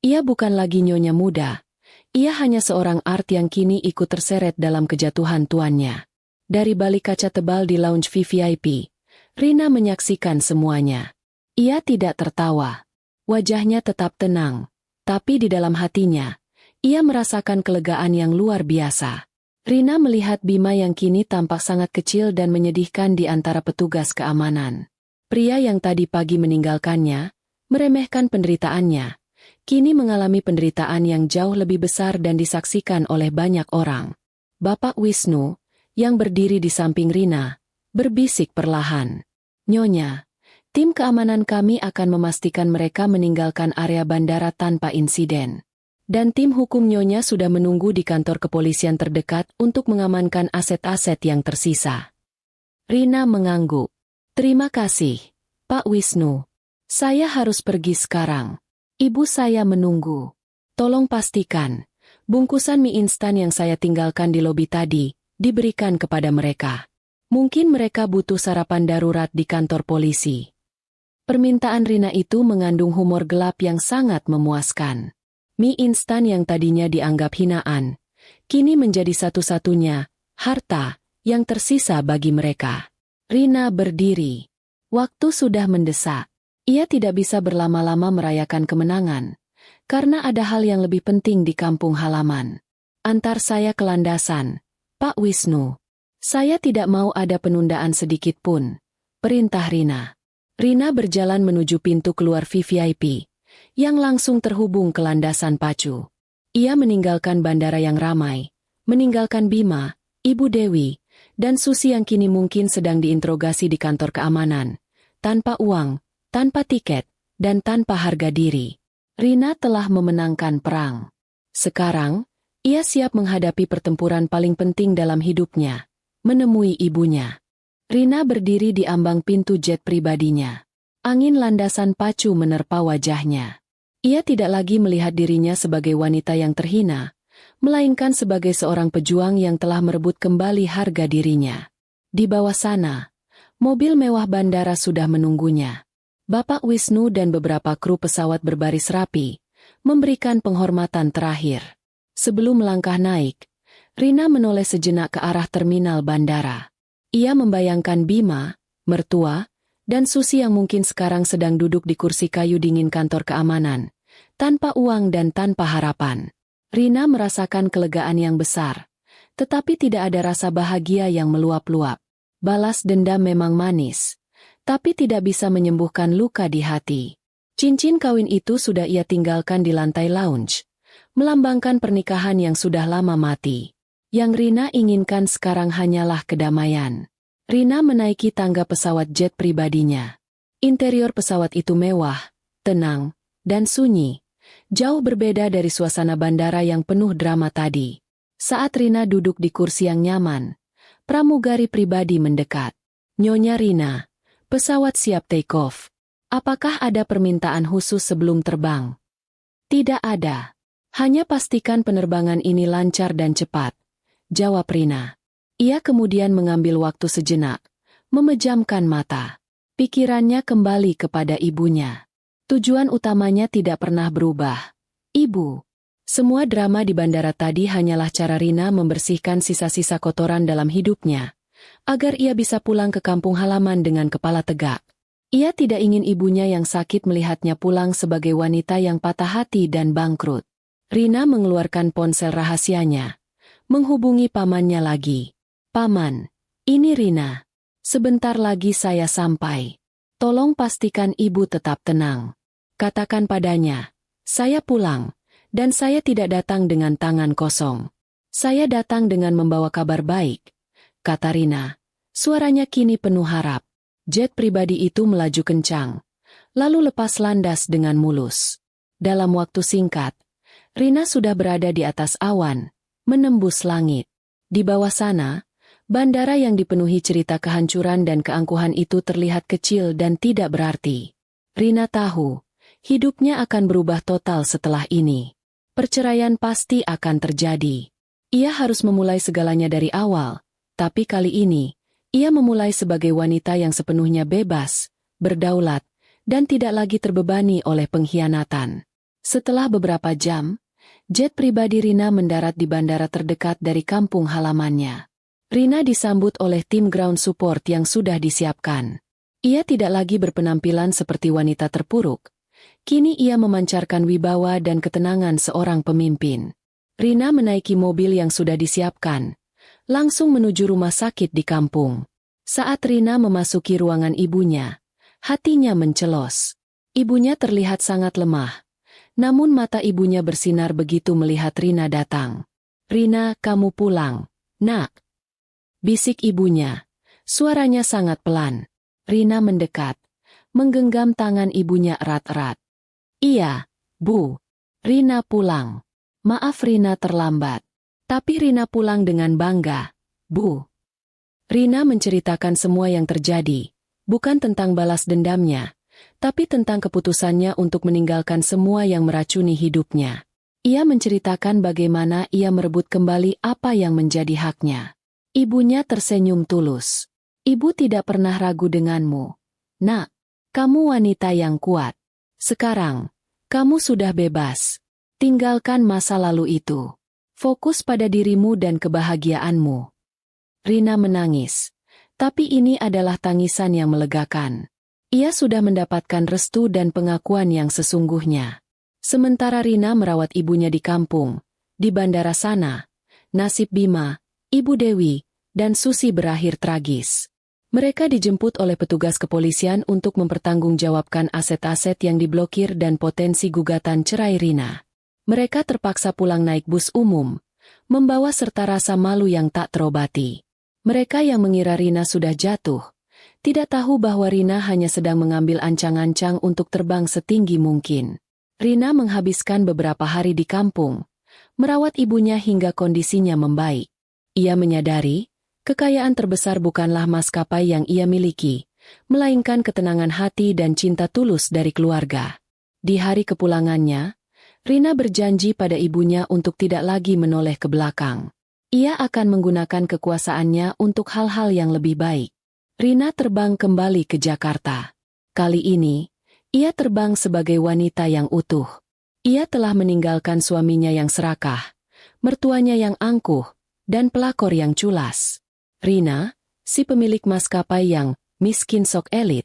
A: Ia bukan lagi nyonya muda. Ia hanya seorang art yang kini ikut terseret dalam kejatuhan tuannya. Dari balik kaca tebal di lounge VVIP, Rina menyaksikan semuanya. Ia tidak tertawa. Wajahnya tetap tenang, tapi di dalam hatinya, ia merasakan kelegaan yang luar biasa. Rina melihat Bima yang kini tampak sangat kecil dan menyedihkan di antara petugas keamanan. Pria yang tadi pagi meninggalkannya, meremehkan penderitaannya, kini mengalami penderitaan yang jauh lebih besar dan disaksikan oleh banyak orang. Bapak Wisnu, yang berdiri di samping Rina, berbisik perlahan. Nyonya, tim keamanan kami akan memastikan mereka meninggalkan area bandara tanpa insiden. Dan tim hukum Nyonya sudah menunggu di kantor kepolisian terdekat untuk mengamankan aset-aset yang tersisa. Rina mengangguk. Terima kasih, Pak Wisnu. Saya harus pergi sekarang. Ibu saya menunggu. Tolong pastikan, bungkusan mie instan yang saya tinggalkan di lobi tadi, diberikan kepada mereka. Mungkin mereka butuh sarapan darurat di kantor polisi. Permintaan Rina itu mengandung humor gelap yang sangat memuaskan. Mie instan yang tadinya dianggap hinaan, kini menjadi satu-satunya harta yang tersisa bagi mereka. Rina berdiri. Waktu sudah mendesak. Ia tidak bisa berlama-lama merayakan kemenangan, karena ada hal yang lebih penting di kampung halaman. Antar saya ke landasan, Pak Wisnu. Saya tidak mau ada penundaan sedikit pun, perintah Rina. Rina berjalan menuju pintu keluar VVIP. Yang langsung terhubung ke landasan pacu. Ia meninggalkan bandara yang ramai, meninggalkan Bima, Ibu Dewi, dan Susi yang kini mungkin sedang diinterogasi di kantor keamanan, tanpa uang, tanpa tiket, dan tanpa harga diri. Rina telah memenangkan perang. Sekarang, ia siap menghadapi pertempuran paling penting dalam hidupnya, menemui ibunya. Rina berdiri di ambang pintu jet pribadinya. Angin landasan pacu menerpa wajahnya. Ia tidak lagi melihat dirinya sebagai wanita yang terhina, melainkan sebagai seorang pejuang yang telah merebut kembali harga dirinya. Di bawah sana, mobil mewah bandara sudah menunggunya. Bapak Wisnu dan beberapa kru pesawat berbaris rapi, memberikan penghormatan terakhir. Sebelum melangkah naik, Rina menoleh sejenak ke arah terminal bandara. Ia membayangkan Bima, mertua, dan Susi yang mungkin sekarang sedang duduk di kursi kayu dingin kantor keamanan, tanpa uang dan tanpa harapan. Rina merasakan kelegaan yang besar, tetapi tidak ada rasa bahagia yang meluap-luap. Balas dendam memang manis, tapi tidak bisa menyembuhkan luka di hati. Cincin kawin itu sudah ia tinggalkan di lantai lounge, melambangkan pernikahan yang sudah lama mati. Yang Rina inginkan sekarang hanyalah kedamaian. Rina menaiki tangga pesawat jet pribadinya. Interior pesawat itu mewah, tenang, dan sunyi, jauh berbeda dari suasana bandara yang penuh drama tadi. Saat Rina duduk di kursi yang nyaman, pramugari pribadi mendekat. "Nyonya Rina, pesawat siap take off. Apakah ada permintaan khusus sebelum terbang?" "Tidak ada. Hanya pastikan penerbangan ini lancar dan cepat," jawab Rina. Ia kemudian mengambil waktu sejenak, memejamkan mata. Pikirannya kembali kepada ibunya. Tujuan utamanya tidak pernah berubah. Ibu. Semua drama di bandara tadi hanyalah cara Rina membersihkan sisa-sisa kotoran dalam hidupnya, agar ia bisa pulang ke kampung halaman dengan kepala tegak. Ia tidak ingin ibunya yang sakit melihatnya pulang sebagai wanita yang patah hati dan bangkrut. Rina mengeluarkan ponsel rahasianya, menghubungi pamannya lagi. "Paman, ini Rina. Sebentar lagi saya sampai. Tolong pastikan ibu tetap tenang. Katakan padanya, saya pulang, dan saya tidak datang dengan tangan kosong. Saya datang dengan membawa kabar baik," kata Rina. Suaranya kini penuh harap. Jet pribadi itu melaju kencang, lalu lepas landas dengan mulus. Dalam waktu singkat, Rina sudah berada di atas awan, menembus langit. Di bawah sana, bandara yang dipenuhi cerita kehancuran dan keangkuhan itu terlihat kecil dan tidak berarti. Rina tahu, hidupnya akan berubah total setelah ini. Perceraian pasti akan terjadi. Ia harus memulai segalanya dari awal, tapi kali ini, ia memulai sebagai wanita yang sepenuhnya bebas, berdaulat, dan tidak lagi terbebani oleh pengkhianatan. Setelah beberapa jam, jet pribadi Rina mendarat di bandara terdekat dari kampung halamannya. Rina disambut oleh tim ground support yang sudah disiapkan. Ia tidak lagi berpenampilan seperti wanita terpuruk. Kini ia memancarkan wibawa dan ketenangan seorang pemimpin. Rina menaiki mobil yang sudah disiapkan, langsung menuju rumah sakit di kampung. Saat Rina memasuki ruangan ibunya, hatinya mencelos. Ibunya terlihat sangat lemah. Namun mata ibunya bersinar begitu melihat Rina datang. "Rina, kamu pulang, nak," bisik ibunya. Suaranya sangat pelan. Rina mendekat, menggenggam tangan ibunya erat-erat. "Iya, Bu. Rina pulang. Maaf Rina terlambat. Tapi Rina pulang dengan bangga, Bu." Rina menceritakan semua yang terjadi, bukan tentang balas dendamnya, tapi tentang keputusannya untuk meninggalkan semua yang meracuni hidupnya. Ia menceritakan bagaimana ia merebut kembali apa yang menjadi haknya. Ibunya tersenyum tulus. "Ibu tidak pernah ragu denganmu. Nak, kamu wanita yang kuat. Sekarang, kamu sudah bebas. Tinggalkan masa lalu itu. Fokus pada dirimu dan kebahagiaanmu." Rina menangis, tapi ini adalah tangisan yang melegakan. Ia sudah mendapatkan restu dan pengakuan yang sesungguhnya. Sementara Rina merawat ibunya di kampung, di bandara sana, nasib Bima, Ibu Dewi, dan Susi berakhir tragis. Mereka dijemput oleh petugas kepolisian untuk mempertanggungjawabkan aset-aset yang diblokir dan potensi gugatan cerai Rina. Mereka terpaksa pulang naik bus umum, membawa serta rasa malu yang tak terobati. Mereka yang mengira Rina sudah jatuh, tidak tahu bahwa Rina hanya sedang mengambil ancang-ancang untuk terbang setinggi mungkin. Rina menghabiskan beberapa hari di kampung, merawat ibunya hingga kondisinya membaik. Ia menyadari, kekayaan terbesar bukanlah maskapai yang ia miliki, melainkan ketenangan hati dan cinta tulus dari keluarga. Di hari kepulangannya, Rina berjanji pada ibunya untuk tidak lagi menoleh ke belakang. Ia akan menggunakan kekuasaannya untuk hal-hal yang lebih baik. Rina terbang kembali ke Jakarta. Kali ini, ia terbang sebagai wanita yang utuh. Ia telah meninggalkan suaminya yang serakah, mertuanya yang angkuh, dan pelakor yang culas. Rina, si pemilik maskapai yang miskin sok elit,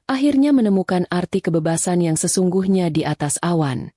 A: akhirnya menemukan arti kebebasan yang sesungguhnya di atas awan.